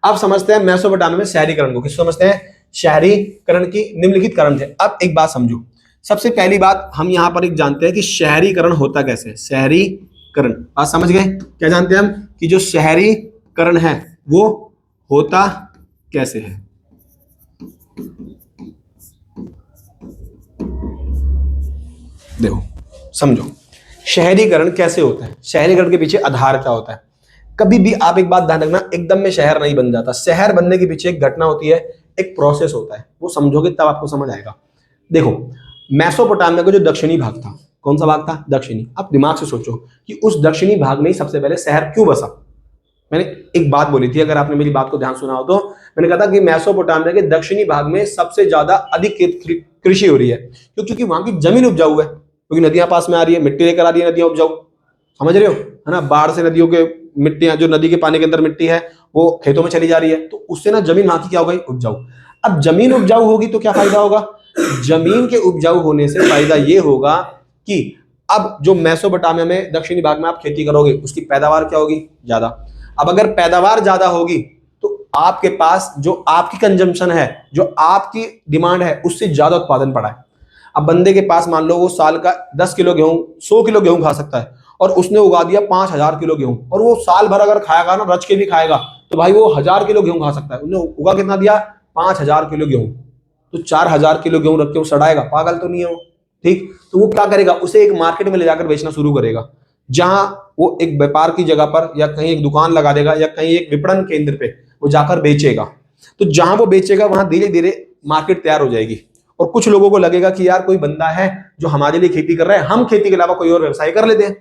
अब समझते हैं मेसोपोटामिया में शहरीकरण को। किसको समझते हैं, शहरीकरण की निम्नलिखित कारण थे। अब एक बात समझो, सबसे पहली बात हम यहां पर एक जानते हैं कि शहरीकरण होता कैसे है। शहरीकरण बात समझ गए, क्या जानते हैं हम कि जो शहरीकरण है वो होता कैसे है। देखो समझो शहरीकरण कैसे होता है, शहरीकरण के पीछे आधार क्या होता है। कभी भी आप एक बात ध्यान रखना, एकदम में शहर नहीं बन जाता। शहर बनने के पीछे एक घटना होती है, एक प्रोसेस होता है, वो समझोगे तब आपको समझ आएगा। देखो मेसोपोटामिया का जो दक्षिणी भाग था, कौन सा भाग था, दक्षिणी। आप दिमाग से सोचो कि उस दक्षिणी भाग में ही सबसे पहले शहर क्यों बसा। मैंने एक बात बोली थी, अगर आपने मेरी बात को ध्यान सुना हो तो मैंने कहा था कि मेसोपोटामिया के दक्षिणी भाग में सबसे ज्यादा अधिक कृषि हो रही है, क्योंकि वहां की जमीन उपजाऊ है, क्योंकि नदियां पास में आ रही है, मिट्टी लेकर आ रही है, नदियां उपजाऊ, समझ रहे हो, है ना। बाढ़ से नदियों के मिट्टियां, जो नदी के पानी के अंदर मिट्टी है वो खेतों में चली जा रही है, तो उससे ना जमीन वहां की क्या हो गई, उपजाऊ। अब जमीन उपजाऊ होगी तो क्या फायदा होगा, जमीन के उपजाऊ होने से फायदा ये होगा कि अब जो मेसोपोटामिया में दक्षिणी भाग में आप खेती करोगे उसकी पैदावार क्या होगी, ज्यादा। अब अगर पैदावार ज्यादा होगी तो आपके पास जो आपकी कंजम्पशन है, जो आपकी डिमांड है, उससे ज्यादा उत्पादन पड़ा है। अब बंदे के पास मान लो वो साल का 10 किलो गेहूं, 100 किलो गेहूं खा सकता है, और उसने उगा दिया 5000 किलो गेहूं, और वो साल भर अगर खाएगा ना, रच के भी खाएगा, तो भाई वो 1000 किलो गेहूं खा सकता है। उसने उगा कितना दिया, 5000 किलो गेहूं, तो 4000 किलो गेहूं रख के वो सड़ाएगा, पागल तो नहीं है वो, ठीक। तो वो क्या करेगा, उसे एक मार्केट में ले जाकर बेचना शुरू करेगा, जहां वो एक व्यापार की जगह पर या कहीं एक दुकान लगा देगा या कहीं एक विपणन केंद्र पे वो जाकर बेचेगा। तो जहां वो बेचेगा वहां धीरे धीरे मार्केट तैयार हो जाएगी, और कुछ लोगों को लगेगा कि यार कोई बंदा है जो हमारे लिए खेती कर रहा है, हम खेती के अलावा कोई और व्यवसाय कर लेते हैं।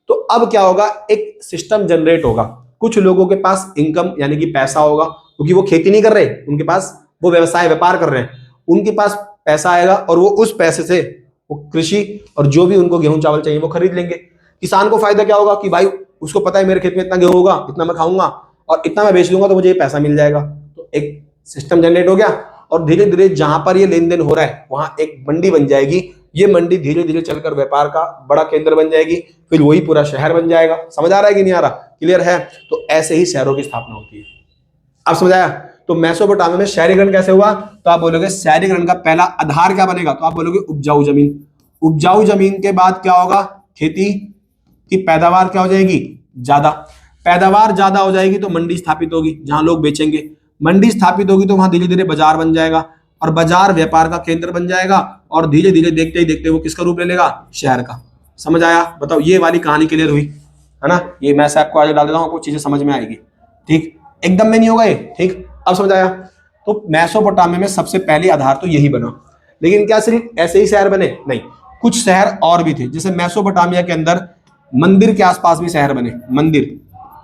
तो अब क्या होगा, एक सिस्टम जनरेट होगा, कुछ लोगों के पास इनकम यानी कि पैसा होगा, क्योंकि वो खेती नहीं कर रहे, उनके पास वो व्यवसाय व्यापार कर रहे हैं, उनके पास पैसा आएगा और वो उस पैसे से वो कृषि और जो भी उनको गेहूं चावल चाहिए वो खरीद लेंगे। किसान को फायदा क्या होगा कि भाई उसको पता है मेरे खेत में इतना गेहूं होगा, इतना मैं खाऊंगा और इतना मैं बेच दूंगा तो मुझे ये पैसा मिल जाएगा। तो एक सिस्टम जनरेट हो गया, और धीरे धीरे जहां पर ये लेन देन हो रहा है वहां एक मंडी बन जाएगी, ये मंडी धीरे धीरे चलकर व्यापार का बड़ा केंद्र बन जाएगी, फिर वही पूरा शहर बन जाएगा। समझ आ रहा है कि नहीं आ रहा, क्लियर है। तो ऐसे ही शहरों की स्थापना होती है। अब समझ आया। तो मेसोपोटामिया में शहरीकरण कैसे हुआ, तो आप बोलोगे शहरीकरण का पहला आधार क्या बनेगा, तो आप बोलोगे उपजाऊ जमीन। उपजाऊ जमीन के बाद क्या होगा, खेती की पैदावार क्या हो जाएगी, ज्यादा। पैदावार ज्यादा हो जाएगी तो मंडी स्थापित होगी जहां लोग बेचेंगे, मंडी स्थापित होगी तो वहां धीरे धीरे बाजार बन जाएगा, और बाजार व्यापार का केंद्र बन जाएगा, और धीरे धीरे देखते ही देखते वो किसका रूप ले लेगा, शहर का। समझ आया, बताओ, ये वाली कहानी क्लियर हुई है ना। ये मैं आपको आगे डाल देता हूं, आपको चीजें समझ में आएगी, ठीक। एकदम में नहीं होगा ये, ठीक। अब समझ आया। तो मेसोपोटामिया में सबसे पहले आधार तो यही बना, लेकिन क्या सिर्फ ऐसे ही शहर बने, नहीं, कुछ शहर और भी थे। जैसे मेसोपोटामिया के अंदर मंदिर के आसपास भी शहर बने,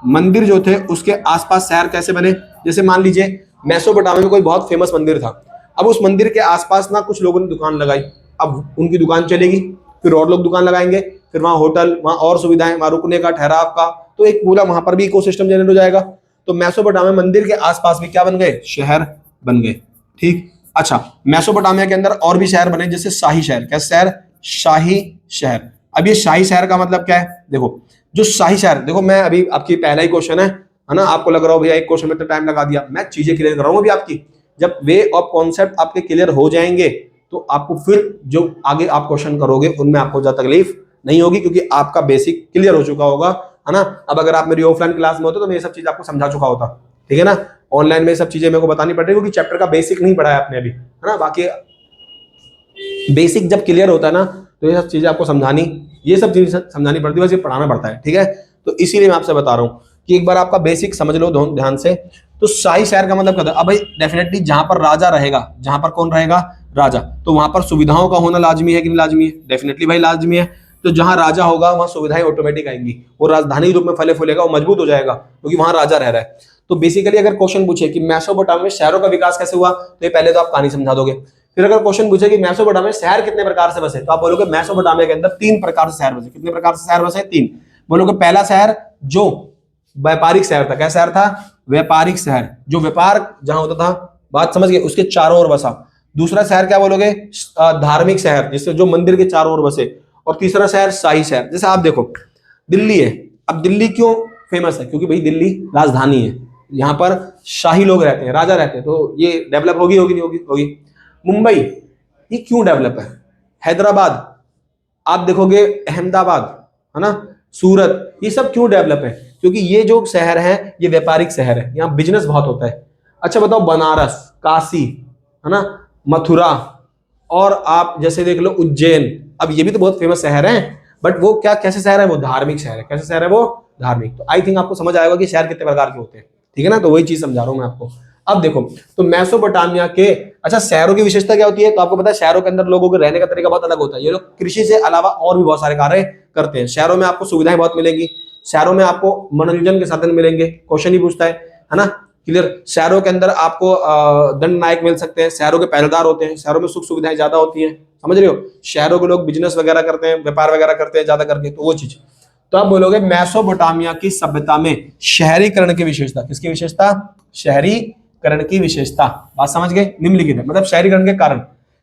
मंदिर जो थे उसके आसपास शहर कैसे बने, जैसे मान लीजिए मेसोपोटामिया में कोई बहुत फेमस मंदिर था, अब उस मंदिर के आसपास ना कुछ लोगों ने दुकान लगाई, अब उनकी दुकान चलेगी, फिर और लोग दुकान लगाएंगे, फिर वहां होटल, वहां और सुविधाएं, वहां रुकने का, ठहराव का, तो एक पूरा वहां पर भी इकोसिस्टम जनरेट हो जाएगा। तो मेसोपोटामिया मंदिर के आसपास भी क्या बन गए, शहर बन गए, ठीक। अच्छा, मेसोपोटामिया के अंदर और भी शहर बने, जैसे शाही शहर। कैसे शहर, शाही शहर। अब ये शाही शहर का मतलब क्या है, देखो जो शाही शहर, देखो मैं अभी आपकी पहला ही क्वेश्चन है ना, आपको लग रहा हो भैया एक क्वेश्चन में तो टाइम लगा दिया, मैं चीजें क्लियर कर रहा हूँ अभी आपकी। जब वे ऑफ कॉन्सेप्ट आपके क्लियर हो जाएंगे तो आपको फिर जो आगे आप क्वेश्चन करोगे उनमें आपको ज्यादा तकलीफ नहीं होगी, क्योंकि आपका बेसिक क्लियर हो चुका होगा, है ना। अब अगर आप मेरी ऑफलाइन क्लास में होते तो मैं ये सब चीज आपको समझा चुका होता, ठीक है ना। ऑनलाइन में सब चीजें मेरे को बतानी पड़ रही है क्योंकि चैप्टर का बेसिक नहीं पढ़ा है आपने अभी, है ना। बाकी बेसिक जब क्लियर होता है ना तो ये सब चीजें आपको समझानी, ये सब चीजें समझानी पड़ती है, बस ये पढ़ाना पड़ता है, ठीक है। तो इसीलिए मैं आपसे बता रहा हूँ कि एक बार आपका बेसिक समझ लो ध्यान से। तो शाही शहर का मतलब क्या होता है, अब भाई डेफिनेटली जहां पर राजा रहेगा, जहां पर कौन रहेगा, राजा, तो वहां पर सुविधाओं का होना लाजमी है कि नहीं लाजमी है, डेफिनेटली भाई लाजमी है। तो जहां राजा होगा वहां सुविधाएं ऑटोमेटिक आएंगी, वो राजधानी रूप में फले फूलेगा, वो मजबूत हो जाएगा क्योंकि वहां राजा रह रहा है। तो बेसिकली अगर क्वेश्चन पूछे कि मेसोपोटामिया में शहरों का विकास कैसे हुआ, तो ये पहले तो आप कहानी समझा दोगे। फिर अगर क्वेश्चन पूछे कि मेसोपोटामिया में शहर कितने प्रकार से बसे, तो आप बोलोगे मेसोपोटामिया के अंदर 3 प्रकार से शहर बसे। कितने प्रकार से शहर बसे, 3। बोलोगे पहला शहर जो व्यापारिक शहर था, क्या शहर था, व्यापारिक शहर, जो व्यापार जहां होता था, बात समझ गए, उसके चारों ओर बसा। दूसरा शहर क्या बोलोगे, धार्मिक शहर, जिससे जो मंदिर के चारों ओर बसे। और तीसरा शहर शाही शहर। जैसे आप देखो दिल्ली है, अब दिल्ली क्यों फेमस है, क्योंकि भाई दिल्ली राजधानी है, यहाँ पर शाही लोग रहते हैं, राजा रहते हैं, तो ये डेवलप होगी नहीं होगी। मुंबई ये क्यों डेवलप है, हैदराबाद आप देखोगे, अहमदाबाद, है ना, सूरत, ये सब क्यों डेवलप है, क्योंकि ये जो शहर है ये व्यापारिक शहर है, यहाँ बिजनेस बहुत होता है। अच्छा बताओ, बनारस, काशी, है ना, मथुरा, और आप जैसे देख लो उज्जैन, अब ये भी तो बहुत फेमस शहर हैं, बट वो क्या कैसे शहर है, वो धार्मिक शहर है। कैसे शहर है वो, धार्मिक। तो आई थिंक आपको समझ आएगा कि शहर कितने प्रकार के होते हैं, ठीक है ना। तो वही चीज समझा रहा हूं मैं आपको। अब देखो, तो मेसोपोटामिया के, अच्छा शहरों की विशेषता क्या होती है, तो आपको पता है शहरों के अंदर लोगों के रहने का तरीका बहुत अलग होता है। ये लोग कृषि से अलावा और भी बहुत सारे कार्य करते हैं। शहरों में आपको सुविधाएं बहुत मिलेगी, शहरों में आपको मनोरंजन के साधन मिलेंगे, क्वेश्चन ही पूछता है ना, क्लियर। शहरों के अंदर आपको दंड नायक मिल सकते हैं, शहरों के पहरेदार होते हैं, शहरों में सुख सुविधाएं ज्यादा होती हैं, समझ रहे हो। शहरों के लोग बिजनेस वगैरह करते हैं, व्यापार वगैरह करते हैं ज्यादा करके, तो वो चीज। तो आप बोलोगे मेसोपोटामिया की सभ्यता में शहरीकरण की विशेषता। किसकी विशेषता? शहरीकरण की विशेषता। बात समझ गए? निम्नलिखित है, मतलब शहरीकरण के कारण।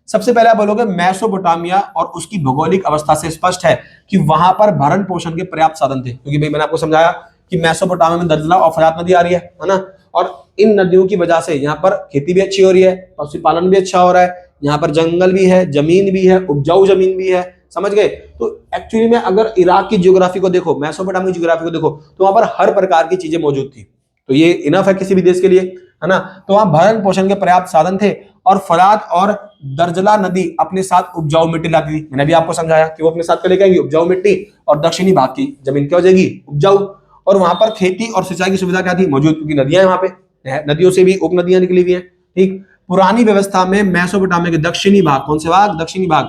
सबसे पहले आप बोलोगे मेसोपोटामिया और उसकी भौगोलिक अवस्था से स्पष्ट है कि वहां पर भरण पोषण के पर्याप्त साधन थे, क्योंकि भाई मैंने आपको समझाया कि मेसोपोटामिया में दजला और फरात नदी आ रही है ना, और इन नदियों की वजह से यहाँ पर खेती भी अच्छी हो रही है, पशुपालन भी अच्छा हो रहा है, यहाँ पर जंगल भी है, जमीन भी है, उपजाऊ जमीन भी है, समझ गए। तो एक्चुअली में अगर इराक की ज्योग्राफी को देखो, मेसोपोटामिया की ज्योग्राफी को देखो, तो वहां पर हर प्रकार की चीजें मौजूद थी। तो ये इनफ है किसी भी देश के लिए, है ना। तो वहां भरण पोषण के पर्याप्त साधन थे, और फरात और दर्जला नदी अपने साथ उपजाऊ मिट्टी लाती थी। मैंने भी आपको समझाया कि वो अपने साथ लेके आएगी उपजाऊ मिट्टी, और दक्षिणी भाग की जमीन क्या हो जाएगी? उपजाऊ। और वहां पर खेती और सिंचाई की सुविधा क्या थी? मौजूद, क्योंकि नदियां वहां पे, नदियों से भी उपनदियां निकली हुई है, ठीक। पुरानी व्यवस्था में मेसोपोटामिया के दक्षिणी भाग, कौन से भाग? दक्षिणी भाग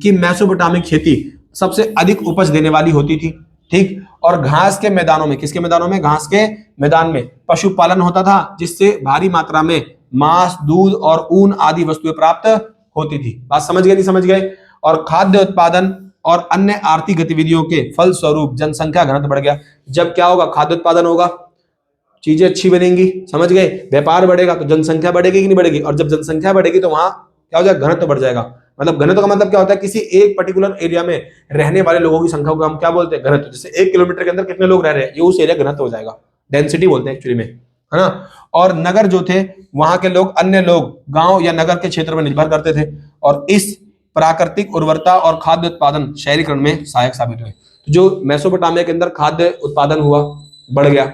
की मेसोपोटामिक खेती सबसे अधिक उपज देने वाली होती थी, ठीक। और घास के मैदानों में, किसके मैदानों में? घास के मैदान में पशुपालन होता था, जिससे भारी मात्रा में मांस, दूध और ऊन आदि वस्तुएं प्राप्त होती थी। बात समझ गए? नहीं समझ गए? और खाद्य उत्पादन और अन्य आर्थिक गतिविधियों के फल स्वरूप जनसंख्या घनत्व बढ़ गया। जब क्या होगा? खाद्य उत्पादन होगा, चीजें अच्छी बनेंगी, समझ गए, व्यापार बढ़ेगा, तो जनसंख्या बढ़ेगी कि नहीं बढ़ेगी? और जब जनसंख्या बढ़ेगी तो वहां क्या हो जाएगा? घनत्व बढ़ जाएगा। मतलब घनत्व का मतलब क्या होता है? किसी एक पर्टिकुलर एरिया में रहने वाले लोगों की संख्या को हम क्या बोलते हैं? घनत्व। जैसे 1 किलोमीटर के अंदर कितने लोग रह रहे हैं, ये उस एरिया घनत्व हो जाएगा, डेंसिटी बोलते हैं एक्चुअली में, है ना। और नगर जो थे, वहां के लोग अन्य लोग गांव या नगर के क्षेत्र में निर्भर करते थे, और इस प्राकृतिक उर्वरता और खाद्य उत्पादन शहरीकरण में सहायक साबित हुए। तो जो मेसोपोटामिया के अंदर खाद्य उत्पादन हुआ, बढ़ गया,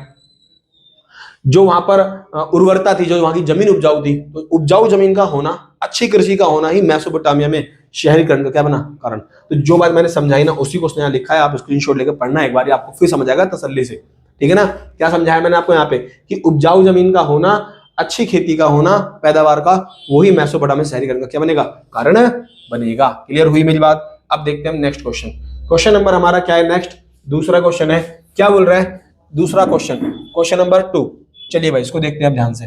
जो वहां पर उर्वरता थी, जो वहां की जमीन उपजाऊ थी, तो उपजाऊ जमीन का होना, अच्छी कृषि का होना ही मेसोपोटामिया में शहरीकरण का क्या बना? कारण। तो जो बात मैंने समझाई ना, उसी को उसने यहाँ लिखा है, आप स्क्रीनशॉट लेकर पढ़ना एक बार, आपको फिर समझ आएगा तसल्ली से, ठीक है ना। क्या समझाया मैंने आपको यहाँ पे? कि उपजाऊ जमीन का होना, अच्छी खेती का होना, पैदावार का, वही मेसोपोटामिया शहरीकरण का क्या बनेगा? कारण बनेगा। क्लियर हुई मेरी बात? अब देखते हैं नेक्स्ट क्वेश्चन। क्वेश्चन नंबर हमारा क्या है? नेक्स्ट दूसरा क्वेश्चन है। क्या बोल रहा है दूसरा क्वेश्चन? Question number 2। चलिए भाई इसको देखते हैं अब ध्यान से।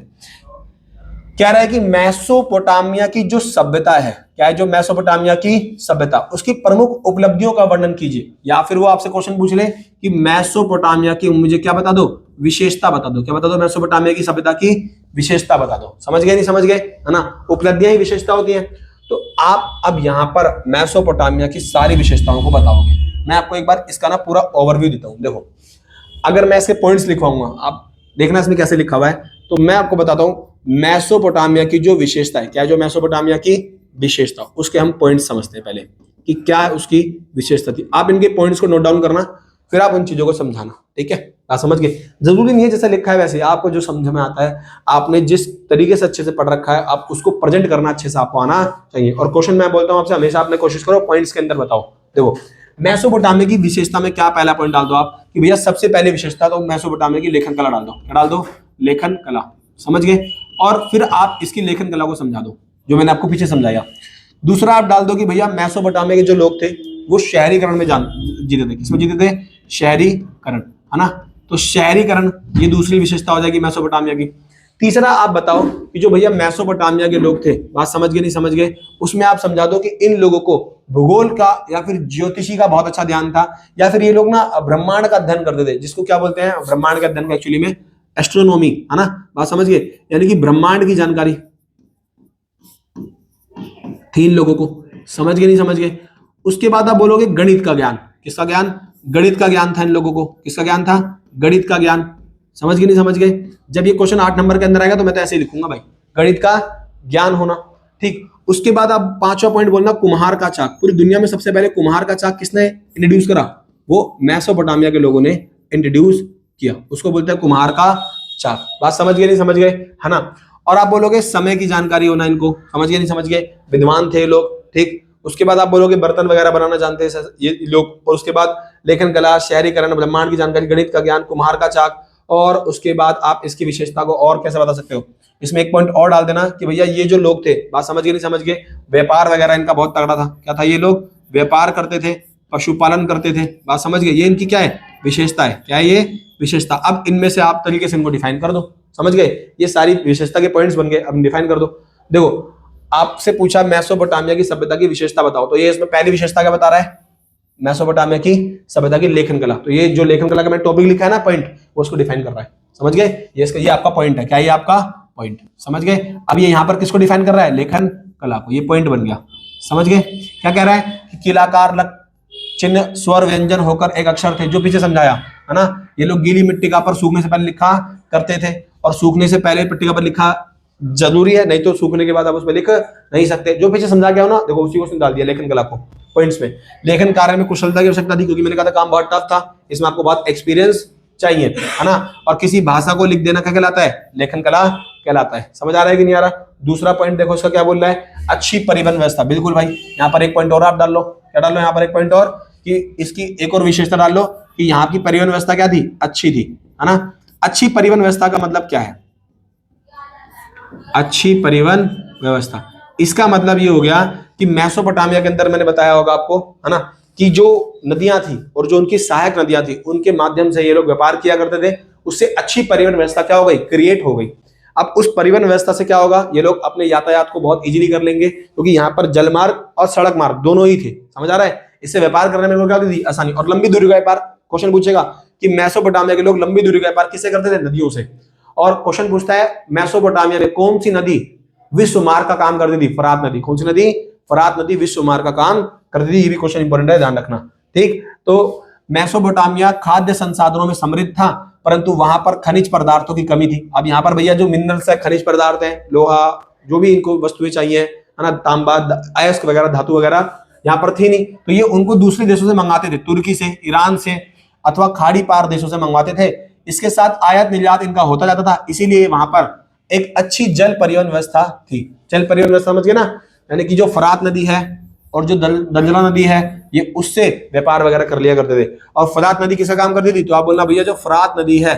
क्या रहा है कि मेसोपोटामिया की जो सभ्यता है, क्या है? जो मेसोपोटामिया की सभ्यता, उसकी प्रमुख उपलब्धियों का वर्णन कीजिए। या फिर वो आपसे क्वेश्चन पूछ ले कि मेसोपोटामिया की मुझे क्या बता दो? विशेषता बता दो। क्या बता दो? मेसोपोटामिया की सभ्यता की विशेषता बता दो। समझ गए? नहीं समझ गए? है ना, उपलब्धियां ही विशेषता होती है। तो आप अब यहां पर मेसोपोटामिया की सारी विशेषताओं को बताओगे। मैं आपको एक बार इसका ना पूरा ओवरव्यू देता हूं। देखो, अगर मैं इसके पॉइंट्स लिखवाऊंगा, आप देखना इसमें कैसे लिखा हुआ है, तो मैं आपको बताता हूं मेसोपोटामिया की जो विशेषता है। क्या है जो मेसोपोटामिया की विशेषता? उसके हम पॉइंट समझते हैं पहले कि क्या उसकी विशेषता थी। आप इनके पॉइंट्स को नोट डाउन करना, फिर आप उन चीजों को समझाना, ठीक है। आप समझ गए? जरूरी नहीं है जैसा लिखा है वैसे, आपको जो समझ में आता है, आपने जिस तरीके से अच्छे से पढ़ रखा है, आप उसको प्रेजेंट करना अच्छे से आपको आना चाहिए। और क्वेश्चन मैं बोलता हूं आपसे, हमेशा आपने कोशिश करो पॉइंट्स के अंदर बताओ। देखो, मेसोपोटामिया की विशेषता में क्या पहला पॉइंट डाल दो आप कि भैया सबसे पहले विशेषता तो मेसोपोटामिया की लेखन कला डाल दो। क्या डाल दो? लेखन कला। समझ गए? और फिर आप इसकी लेखन कला को समझा दो, जो मैंने आपको पीछे समझाया। दूसरा आप डाल दो कि भैया मेसोपोटामिया के जो लोग थे वो शहरीकरण में जीते थे। किसमें जीते थे? शहरीकरण, है ना। तो शहरीकरण ये दूसरी विशेषता हो जाएगी मेसोपोटामिया की। तीसरा आप बताओ कि जो भैया मेसोपोटामिया के लोग थे, बात समझ गए? नहीं समझ गए? उसमें आप समझा दो कि इन लोगों को भूगोल का या फिर ज्योतिषी का बहुत अच्छा ध्यान था, या फिर ये लोग ना ब्रह्मांड का अध्ययन करते थे, जिसको क्या बोलते हैं? ब्रह्मांड का अध्ययन, एक्चुअली में एस्ट्रोनॉमी, है ना। बात समझ गए? यानी कि ब्रह्मांड की जानकारी थी इन लोगों को। समझ गए? नहीं समझ गए? उसके बाद आप बोलोगे गणित का ज्ञान। किसका ज्ञान? गणित का ज्ञान था इन लोगों को। किसका ज्ञान था? गणित का ज्ञान। समझ गए? नहीं समझ गए? जब ये क्वेश्चन 8 नंबर के अंदर आएगा तो मैं तो ऐसे ही लिखूंगा भाई, गणित का ज्ञान होना, ठीक। उसके बाद आप 5वां पॉइंट बोलना कुम्हार का चाक। पूरी दुनिया में सबसे पहले कुम्हार का चाक किसने इंट्रोड्यूस करा? वो मेसोपोटामिया के लोगों ने इंट्रोड्यूस किया, उसको बोलते हैं कुम्हार का चाक। बात समझ गए? नहीं समझ गए? है ना। और आप बोलोगे समय की जानकारी होना इनको। समझ गए? नहीं समझ गए? विद्वान थे लोग, ठीक। उसके बाद आप बोलोगे बर्तन वगैरह बनाना जानते हैं ये लोग। और उसके बाद लेखन कला, शहरीकरण, ब्रह्मांड की जानकारी, गणित का ज्ञान, कुम्हार का चाक। और उसके बाद आप इसकी विशेषता को और कैसे बता सकते हो? इसमें एक पॉइंट और डाल देना कि भैया ये जो लोग थे, बात समझ गए? नहीं समझ गए? व्यापार वगैरह इनका बहुत तगड़ा था। क्या था? ये लोग व्यापार करते थे, पशुपालन करते थे। बात समझ गए? ये इनकी क्या है? विशेषता है। क्या है ये? विशेषता। अब इनमें से आप तरीके से इनको डिफाइन कर दो। समझ गए? ये सारी विशेषता के पॉइंट्स बन गए, अब डिफाइन कर दो। देखो आपसे पूछा मेसोपोटामिया की सभ्यता की विशेषता बताओ, तो ये इसमें पहली विशेषता क्या बता रहा है? मेसोपोटामिया की सभ्यता की लेखन कला। तो ये जो लेखन कला का मैंने टॉपिक लिखा है ना पॉइंट, वो उसको डिफाइन कर रहा है। समझ गए? ये इसका ये आपका पॉइंट है। क्या ये आपका पॉइंट? समझ गए? अब ये यहाँ पर किसको डिफाइन कर रहा है? लेखन कला को। ये पॉइंट बन गया। समझ गए? क्या कह रहा है कि किलाकार लक चिन्ह स्वर व्यंजन होकर एक अक्षर थे, जो पीछे समझाया है ना। ये लोग गीली मिट्टी का पर सूखने से पहले लिखा करते थे, और सूखने से पहले मिट्टी का पर लिखा जरूरी है, नहीं तो सूखने के बाद आप उस पर लिख नहीं सकते। जो पीछे समझा गया हो ना, देखो उसी को डाल दिया लेखन कला को पॉइंट्स में। लेखन कार्य में कुशलता की आवश्यकता थी, क्योंकि मैंने कहा था काम बहुत टफ था, इसमें आपको बहुत एक्सपीरियंस चाहिए, है ना। और किसी भाषा को लिख देना क्या कहलाता है? लेखन कला कहलाता है। समझ आ रहा है कि नहीं आ रहा? दूसरा पॉइंट देखो इसका क्या बोल रहा है? अच्छी परिवहन व्यवस्था। बिल्कुल भाई, यहाँ पर एक पॉइंट और आप डाल लो। क्या डाल लो यहाँ पर? एक पॉइंट और, कि इसकी एक और विशेषता डाल लो कि यहाँ की परिवहन व्यवस्था क्या थी? अच्छी थी, है ना। अच्छी परिवहन व्यवस्था का मतलब क्या है? अच्छी परिवहन व्यवस्था, इसका मतलब ये हो गया कि मेसोपोटामिया के अंदर मैंने बताया होगा आपको, है ना, कि जो नदियां थी और जो उनकी सहायक नदियां थी, उनके माध्यम से ये लोग व्यापार किया करते थे। उससे अच्छी परिवहन व्यवस्था क्या हो गई? क्रिएट हो गई। अब उस परिवहन व्यवस्था से क्या होगा? ये लोग अपने यातायात को बहुत इजीली कर लेंगे, क्योंकि यहाँ पर जलमार्ग और सड़क मार्ग दोनों ही थे। समझ आ रहा है? इससे व्यापार करने में क्या होती थी? आसानी। और लंबी दूरी का व्यापार, क्वेश्चन पूछेगा कि मेसोपोटामिया के लोग लंबी दूरी का व्यापार किससे करते थे? नदियों से। और क्वेश्चन पूछता है मेसोपोटामिया में कौन सी नदी विश्व मार्ग का काम करती थी? फरात नदी। कौन सी नदी? फरात नदी विश्व मार्ग का काम करती थी। ये भी क्वेश्चन इंपॉर्टेंट है, ध्यान रखना। ठीक, तो मेसोपोटामिया खाद्य संसाधनों में समृद्ध था, परंतु वहां पर खनिज पदार्थों की कमी थी। अब यहाँ पर भैया जो मिनरल्स है, खनिज पदार्थ है, लोहा, जो भी इनको वस्तुएं चाहिए, है ना, तांबा, अयस्क वगैरह, धातु वगैरह यहाँ पर थी नहीं, तो ये उनको दूसरे देशों से मंगाते थे, तुर्की से, ईरान से, अथवा खाड़ी पार देशों से मंगवाते थे। इसके साथ आयात निर्यात इनका होता जाता था, इसीलिए वहां पर एक अच्छी जल परिवहन व्यवस्था थी। जल परिवहन व्यवस्था समझ गए ना? यानी कि जो फरात नदी है और जो दजला नदी है, ये उससे व्यापार वगैरह कर लिया करते थे। और फरात नदी किसका काम करती थी? तो आप बोलना भैया जो फरात नदी है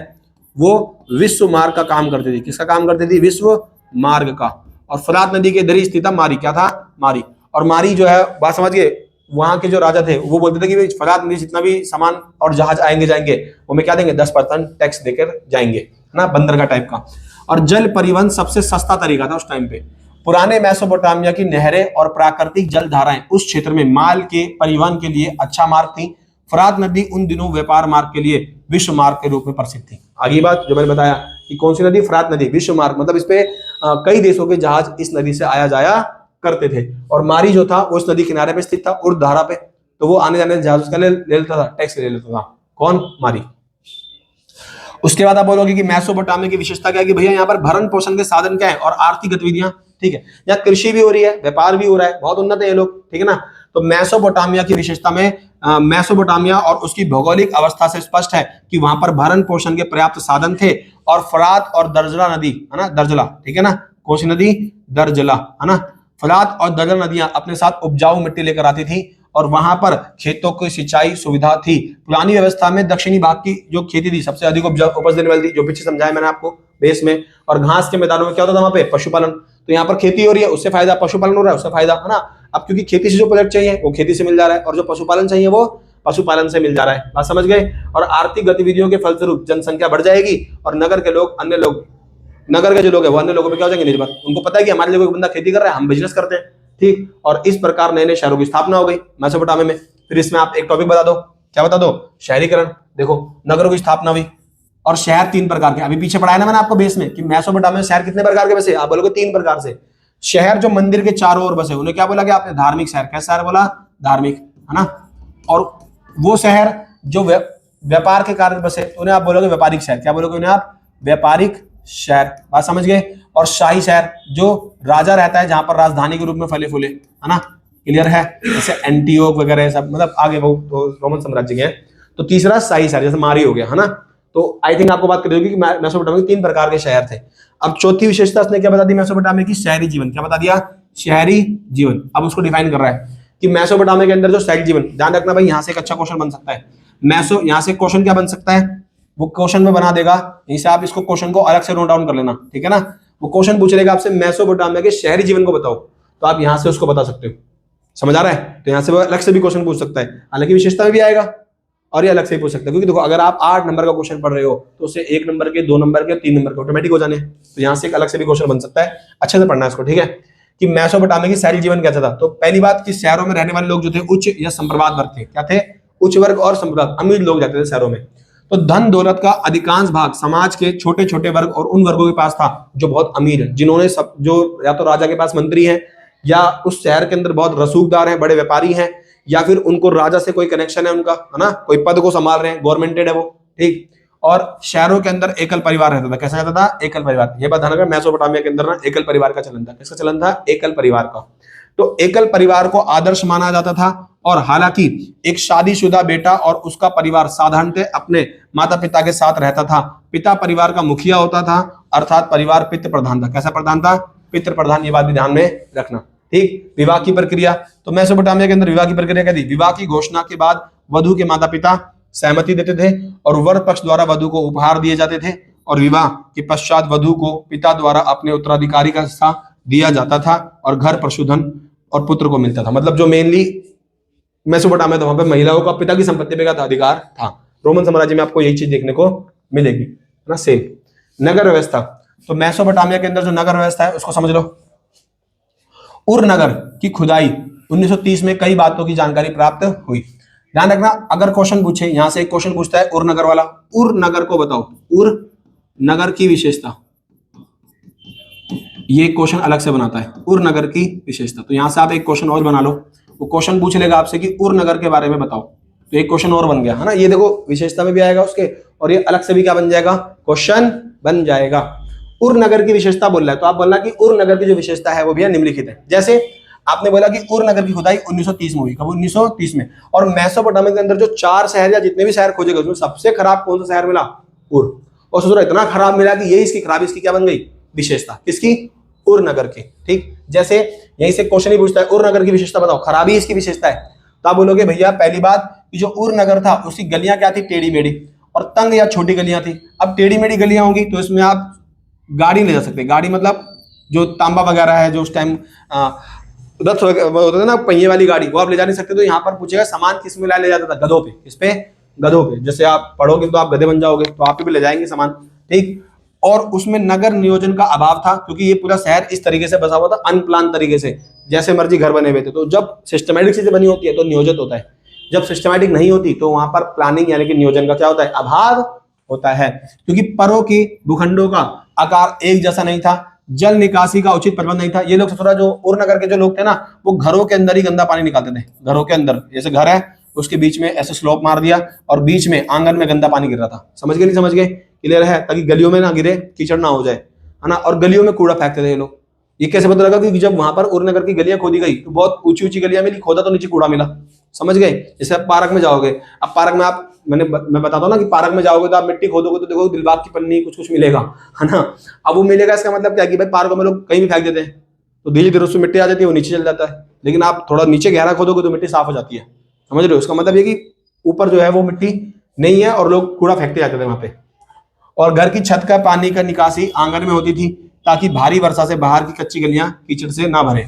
वो विश्व मार्ग का काम करती थी। किसका काम करती थी? विश्व मार्ग का। और फरात नदी के इधर ही स्थित था मारी। क्या था? मारी। और मारी जो है, बात समझ गए, वहां के जो राजा थे वो बोलते थे कि फरात नदी जितना भी सामान और जहाज आएंगे जाएंगे, वो में क्या देंगे? 10% टैक्स देकर जाएंगे, है ना, बंदरगाह टाइप का। और जल परिवहन सबसे सस्ता तरीका था उस टाइम पे। पुराने मेसोपोटामिया की नहरें और प्राकृतिक जल धाराएं उस क्षेत्र में माल के परिवहन के लिए अच्छा मार्ग थी। फरात नदी उन दिनों व्यापार मार्ग के लिए विश्व मार्ग के रूप में प्रसिद्ध थी। आगे बात जो मैंने बताया कि कौन सी नदी? फरात नदी। विश्व मार्ग मतलब इस पे कई देशों के जहाज इस नदी से आया जाया करते थे। और मारी जो था वो उस नदी किनारे पे स्थित था, उर्द धारा पे, तो वो आने जाने जहाज उसका ले लेता था, टैक्स ले लेता था। कौन? मारी। उसके बाद आप बोलोगे कि मेसोपोटामिया की विशेषता क्या है? कि भैया यहाँ पर भरण पोषण के साधन क्या है और आर्थिक गतिविधियां, ठीक है, यहाँ कृषि भी हो रही है, व्यापार भी हो रहा है, बहुत उन्नत है ये लोग, ठीक है ना। तो मेसोपोटामिया की विशेषता में मेसोपोटामिया और उसकी भौगोलिक अवस्था से स्पष्ट है कि वहां पर भरण पोषण के पर्याप्त साधन थे। और फरात और दर्जला नदी, है ना, दर्जला, ठीक है ना, कौन सी नदी? दर्जला, है ना। फरात और दर्जला नदियां अपने साथ उपजाऊ मिट्टी लेकर आती थी, और वहां पर खेतों की सिंचाई सुविधा थी। पुरानी व्यवस्था में दक्षिणी भाग की जो खेती थी सबसे अधिक उपज देने वाली थी, जो पीछे समझाया मैंने आपको बेस में। और घास के मैदानों में क्या होता था? वहां पे पशुपालन। तो यहाँ पर खेती हो रही है, उससे फायदा, पशुपालन हो रहा है, उससे फायदा, है ना। अब क्योंकि खेती से जो प्रोडक्ट चाहिए वो खेती से मिल जा रहा है, और जो पशुपालन चाहिए वो पशुपालन से मिल जा रहा है। बात समझ गए? और आर्थिक गतिविधियों के फलस्वरूप जनसंख्या बढ़ जाएगी, और नगर के लोग, अन्य लोग, नगर के जो लोग है वो अन्य लोगों पे क्या हो जाएंगे? निर्भर। उनको पता है कि हमारे लिए कोई बंदा खेती कर रहा है, हम बिजनेस करते हैं, ठीक। और इस प्रकार नए नए शहरों की स्थापना हो गई मेसोपोटामिया में। फिर इसमें आप एक टॉपिक बता दो, क्या बता दो? शहरीकरण। देखो नगरों की स्थापना हुई, और शहर 3 प्रकार के, अभी पीछे पढ़ाया ना मैंने आपको बेस में कि मेसोपोटामिया में शहर कितने प्रकार के बसे? आप बोलोगे 3 प्रकार से। शहर जो मंदिर के चारों ओर बसे, उन्हें क्या बोला गया आपने? धार्मिक शहर। कैसा शहर बोला? धार्मिक, है ना। और वो शहर जो व्यापार के कारण बसे, उन्हें आप बोलोगे व्यापारिक शहर। क्या बोलोगे उन्हें आप? व्यापारिक शहर। बात समझ गए? और शाही शहर जो राजा रहता है, जहां पर राजधानी के रूप में फले फूले, है ना, क्लियर है, जैसे एंटीओक वगैरह सब, मतलब आगे वो तो रोमन साम्राज्य के हैं। तो तीसरा शाही शहर, जैसे मारी हो गया, है ना। तो आई थिंक आपको बात कर होगी कि मेसोपोटामिया में 3 प्रकार के शहर थे। अब चौथी विशेषता उसने क्या बता दी मेसोपोटामिया की? शहरी जीवन। क्या बता दिया? शहरी जीवन। अब उसको डिफाइन कर रहा है कि मेसोपोटामिया के अंदर जो शहरी जीवन, ध्यान रखना भाई, यहाँ से एक अच्छा क्वेश्चन बन सकता है। यहाँ से क्वेश्चन क्या बन सकता है? वो क्वेश्चन में बना देगा, यहीं से आप इसको क्वेश्चन को अलग से नोट डाउन कर लेना, ठीक है ना। वो क्वेश्चन पूछ लेगा आपसे मेसोपोटामिया के शहरी जीवन को बताओ, तो आप यहां से उसको बता सकते हो। समझ आ रहा है? तो यहां से वो अलग से भी क्वेश्चन पूछ सकता है, हालांकि विशेषता में भी आएगा, और ये अलग से ही पूछ सकते हैं, क्योंकि देखो अगर आप 8 नंबर का क्वेश्चन पढ़ रहे हो तो उससे 1 नंबर के, 2 नंबर के, 3 नंबर के ऑटोमेटिक हो जाने हैं। तो यहाँ से एक अलग से भी क्वेश्चन बन सकता है, अच्छे से पढ़ना है इसको, ठीक है। कि मेसोपोटामिया की शहरी जीवन कैसा था? तो पहली बात कि शहरों में रहने वाले लोग जो थे उच्च या संप्रवाद वर्ग थे। क्या थे? उच्च वर्ग और संप्रवाद, अमीर लोग जाते थे शहरों में। तो धन दौलत का अधिकांश भाग समाज के छोटे छोटे वर्ग और उन वर्गों के पास था जो बहुत अमीर है, जिन्होंने सब, जो या तो राजा के पास मंत्री हैं, या उस शहर के अंदर बहुत रसूखदार हैं, बड़े व्यापारी हैं, या फिर उनको राजा से कोई कनेक्शन है उनका, है ना, कोई पद को संभाल रहे हैं, गवर्नमेंटेड है वो, ठीक। और शहरों के अंदर एकल परिवार रहता था। कैसा रहता था? एकल परिवार। ये बात ध्यान रखना, मेसोपोटामिया के अंदर ना एकल परिवार का चलन था। किसका चलन था? एकल परिवार का। तो एकल परिवार को आदर्श माना जाता था, और हालांकि एक शादीशुदा बेटा और उसका परिवार साधारणतः अपने माता पिता के साथ रहता था। पिता परिवार का मुखिया होता था, अर्थात परिवार पितृ प्रधान था। कैसा प्रधान था? पितृ प्रधान। ये बात भी ध्यान में रखना, ठीक। विवाह की प्रक्रिया, तो मेसोपोटामिया के अंदर विवाह की प्रक्रिया क्या थी? विवाह की घोषणा के बाद वधु के माता पिता सहमति देते थे और वर पक्ष द्वारा वधु को उपहार दिए जाते थे, और विवाह के पश्चात वधु को पिता द्वारा अपने उत्तराधिकारी का हिस्सा दिया जाता था और घर पशुधन और पुत्र को मिलता था। मतलब जो मेनली मेसोपोटामिया था, वहां पे महिलाओं का पिता की संपत्ति पे का अधिकार था। रोमन साम्राज्य में आपको यही चीज देखने को मिलेगी, है ना, सेम। नगर व्यवस्था, तो मेसोपोटामिया के अंदर जो नगर व्यवस्था है उसको समझ लो। उर नगर की खुदाई 1930 में कई बातों की जानकारी प्राप्त हुई। ध्यान रखना, अगर क्वेश्चन पूछे, यहां से एक क्वेश्चन पूछता है उर नगर वाला, उर नगर को बताओ, उर नगर की विशेषता, ये क्वेश्चन अलग से बनाता है, उर नगर की विशेषता। तो यहां से आप एक क्वेश्चन और बना लो, वो क्वेश्चन पूछ लेगा आपसे कि उर नगर के बारे में बताओ, तो एक क्वेश्चन और बन गया, है ना। ये देखो विशेषता में भी आएगा उसके, और ये अलग से भी क्या बन जाएगा? क्वेश्चन बन जाएगा। उर नगर की विशेषता बोल रहा है, तो आप बोलना कि उर नगर की जो विशेषता है वो भी निम्नलिखित है। जैसे आपने बोला कि उर नगर की खुदाई 1930 में हुई। कब? 1930 में। और मेसोपोटामिया के अंदर जो 4 शहर या जितने भी शहर खोजे गए उसमें सबसे खराब कौन सा शहर मिला? उर। और सोचो इतना खराब मिला कि ये इसकी खराबी, इसकी क्या बन गई? विशेषता। किसकी? उर नगर की, ठीक। जैसे यहीं से क्वेश्चन ही पूछता है उर नगर की विशेषता बताओ, खराबी इसकी विशेषता है, तो आप बोलोगे भैया पहली बात कि जो उर नगर था उसकी गलियां क्या थी? टेढ़ी मेढ़ी और तंग या छोटी गलियां थी। अब टेढ़ी मेढ़ी गलियां होंगी तो इसमें आप गाड़ी ले जा सकते। गाड़ी मतलब जो तांबा वगैरह है, जो उस टाइम रथ होता था ना, पहिए वाली गाड़ी, वो आप ले जा नहीं सकते। तो यहाँ पर पूछेगा सामान किस में ले जाता था? गधों पे। किस पे? गधों पे। जैसे आप पढ़ोगे तो आप गधे बन जाओगे, तो आप भी ले जाएंगे सामान, ठीक। और उसमें नगर नियोजन का अभाव था, क्योंकि ये पूरा शहर इस तरीके से बसा हुआ था, अनप्लान तरीके से, जैसे मर्जी घर बने हुए थे। तो जब सिस्टमैटिक चीजें बनी होती है तो नियोजित होता है, जब सिस्टमैटिक नहीं होती तो वहां पर प्लानिंग यानी कि नियोजन का क्या होता है? अभाव होता है। क्योंकि परों की भूखंडों का आकार एक जैसा नहीं था, जल निकासी का उचित प्रबंध नहीं था। ये लोग थोड़ा, जो उर नगर के जो लोग थे ना, वो घरों के अंदर ही गंदा पानी निकालते थे। घरों के अंदर, जैसे घर है उसके बीच में ऐसे स्लोप मार दिया और बीच में आंगन में गंदा पानी गिर रहा था। समझ गए? नहीं समझ गए? क्लियर है? ताकि गलियों में ना गिरे, कीचड़ ना हो जाए, है ना। और गलियों में कूड़ा फेंकते थे ये लोग। ये कैसे पता लगा? क्योंकि जब वहां पर उर नगर की गलियां खोदी गई तो बहुत ऊंची ऊंची गलियां मिली, खोदा तो नीचे कूड़ा मिला। समझ गए? जैसे आप पार्क में जाओगे, अब पार्क में आप, मैं बताता हूँ ना कि पार्क में जाओगे तो आप मिट्टी खोदोगे तो देखो दिलबाग की पन्नी कुछ कुछ मिलेगा, है ना। अब वो मिलेगा, इसका मतलब क्या कि भाई पार्कों में लोग कहीं भी फेंक देते हैं, तो धीरे धीरे उसमें मिट्टी आ जाती है, वो नीचे चल जाता है। लेकिन आप थोड़ा नीचे गहरा खोदोगे तो मिट्टी साफ हो जाती है। समझ रहे हो? उसका मतलब ये कि ऊपर जो है वो मिट्टी नहीं है और लोग कूड़ा फेंकते जाते थे वहां पे। और घर की छत का पानी का निकासी आंगन में होती थी, ताकि भारी वर्षा से बाहर की कच्ची गलियां कीचड़ से ना भरे।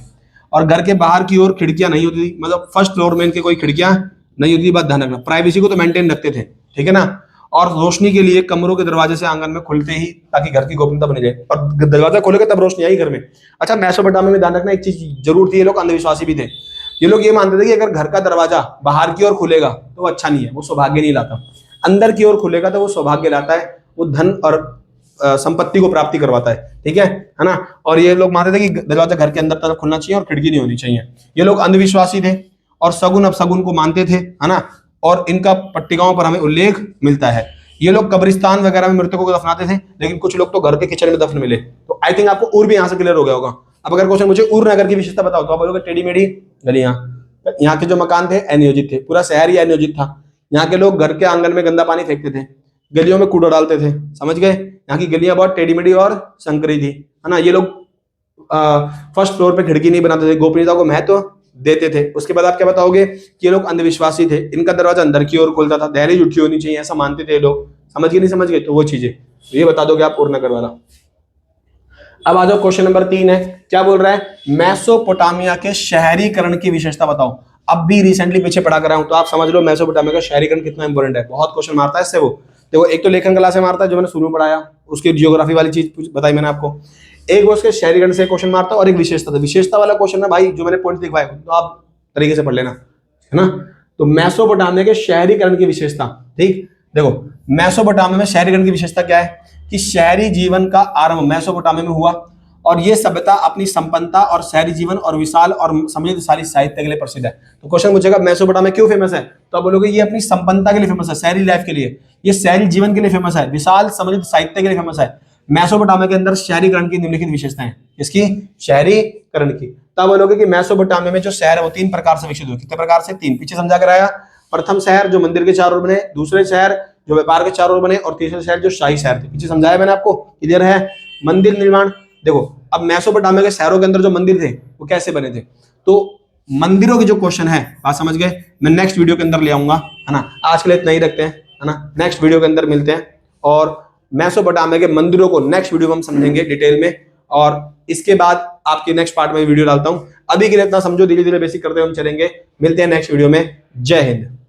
और घर के बाहर की ओर खिड़कियां नहीं होती थी, मतलब फर्स्ट फ्लोर में इनके कोई खिड़कियां नहीं होती। बात ध्यान रखना, प्राइवेसी को तो मेंटेन रखते थे, ठीक है ना। और रोशनी के लिए कमरों के दरवाजे से आंगन में खुलते ही, ताकि घर की गोपनीयता बनी रहे। और दरवाजा खोलेगा तब रोशनी आई घर में। अच्छा, मेसोपोटामिया में ध्यान रखना एक चीज जरूर थी, ये लोग अंधविश्वासी भी थे। ये लोग ये मानते थे कि अगर घर का दरवाजा बाहर की ओर खुलेगा तो वो अच्छा नहीं है, वो सौभाग्य नहीं लाता। अंदर की ओर खुलेगा तो वो सौभाग्य लाता है, वो धन और संपत्ति को प्राप्ति करवाता है, ठीक है ना। और ये लोग मानते थे कि दरवाजा घर के अंदर तरफ खुलना चाहिए और खिड़की नहीं होनी चाहिए। ये लोग अंधविश्वासी थे और सगुन अपसगुन को मानते थे, है ना। और इनका पट्टिकाओं पर हमें उल्लेख मिलता है। ये लोग कब्रिस्तान वगैरह में मृतकों को दफनाते थे, लेकिन कुछ लोग तो घर के किचन में दफन मिले। तो आई थिंक आपको उर भी यहाँ से क्लियर हो गया होगा। अब अगर क्वेश्चन मुझे उर नगर की विशेषता बताओ तो आप बोलोगे टेढ़ी मेढ़ी गलियां। यहाँ के जो मकान थे अनियोजित थे, पूरा शहर ही अनियोजित था। यहाँ के लोग घर के आंगन में गंदा पानी फेंकते थे, गलियों में कूड़ा डालते थे। समझ गए? यहाँ की गलियां बहुत टेढ़ी मेढ़ी और संकरी थी, है ना। ये लोग फर्स्ट फ्लोर पे खिड़की नहीं बनाते थे, गोपनीयता को महत्व देते थे। उसके बाद आप क्या बताओगे कि ये लोग अंधविश्वासी थे, इनका दरवाजा अंदर की ओर खुलता था, दहलीज उठी होनी चाहिए, ऐसा मानते थे लोग। समझ गए? नहीं समझ गए? तो वो चीजें तो ये बता दोगे आप उर नगर वाला। अब आ जाओ, क्वेश्चन नंबर 3 है, क्या बोल रहा है, मेसोपोटामिया के शहरीकरण की विशेषता बताओ। अब भी रिसेंटली पीछे पढ़ा कर रहा हूं, तो आप समझ लो मेसोपोटामिया का शहरीकरण कितना इंपॉर्टेंट है। बहुत क्वेश्चन मारता है इससे वो। देखो, एक तो लेखन कला से मारता है, जो मैंने शुरू में पढ़ाया, उसकी जियोग्राफी वाली चीज बताई मैंने आपको। एक वो उसके शहरीकरण से क्वेश्चन मारता है, और एक विशेषता से। विशेषता वाला क्वेश्चन है भाई, जो मैंने पॉइंट दिखवाए, तो आप तरीके से पढ़ लेना, है ना। तो मेसोपोटामिया के शहरीकरण की विशेषता, ठीक। देखो, मेसोपोटामिया में शहरीकरण की विशेषता क्या है कि शहरी जीवन का आरंभ मेसोपोटामिया में हुआ, और यह सभ्यता अपनी संपन्नता और शहरी जीवन और विशाल और समृद्धशाली साहित्य के लिए प्रसिद्ध है। तो क्वेश्चन पूछेगा मेसोपोटामिया क्यों फेमस है, तो आप बोलोगे ये अपनी संपन्नता के लिए फेमस है, शहरी लाइफ के लिए, ये शहरी जीवन के लिए फेमस है, विशाल समृद्ध साहित्य के लिए फेमस है। मेसोपोटामिया के अंदर शहरीकरण की निम्नलिखित विशेषताएं हैं, इसकी शहरीकरण की। तब बोलोगे कि मेसोपोटामिया में जो शहर है वो 3 प्रकार से विकसित हुए। कितने प्रकार से? 3। पीछे समझा कराया। प्रथम शहर जो मंदिर के चारों ओर बने, दूसरे शहर जो व्यापार के चारों ओर बने, और तीसरे शहर जो शाही शहर थे। पीछे समझाया मैंने आपको, क्लियर है। मंदिर निर्माण, देखो अब मेसोपोटामिया के शहरों के अंदर जो मंदिर थे वो कैसे बने थे, तो मंदिरों के जो क्वेश्चन है, बात समझ गए, मैं नेक्स्ट वीडियो के अंदर ले आऊंगा, है ना। आज के लिए इतना ही रखते हैं, है ना। नेक्स्ट वीडियो के अंदर मिलते हैं, और मेसोपोटामिया के मंदिरों को नेक्स्ट वीडियो में हम समझेंगे डिटेल में, और इसके बाद आपके नेक्स्ट पार्ट में वीडियो डालता हूं। अभी के लिए इतना समझो, धीरे धीरे बेसिक करते हुए हम चलेंगे। मिलते हैं नेक्स्ट वीडियो में। जय हिंद।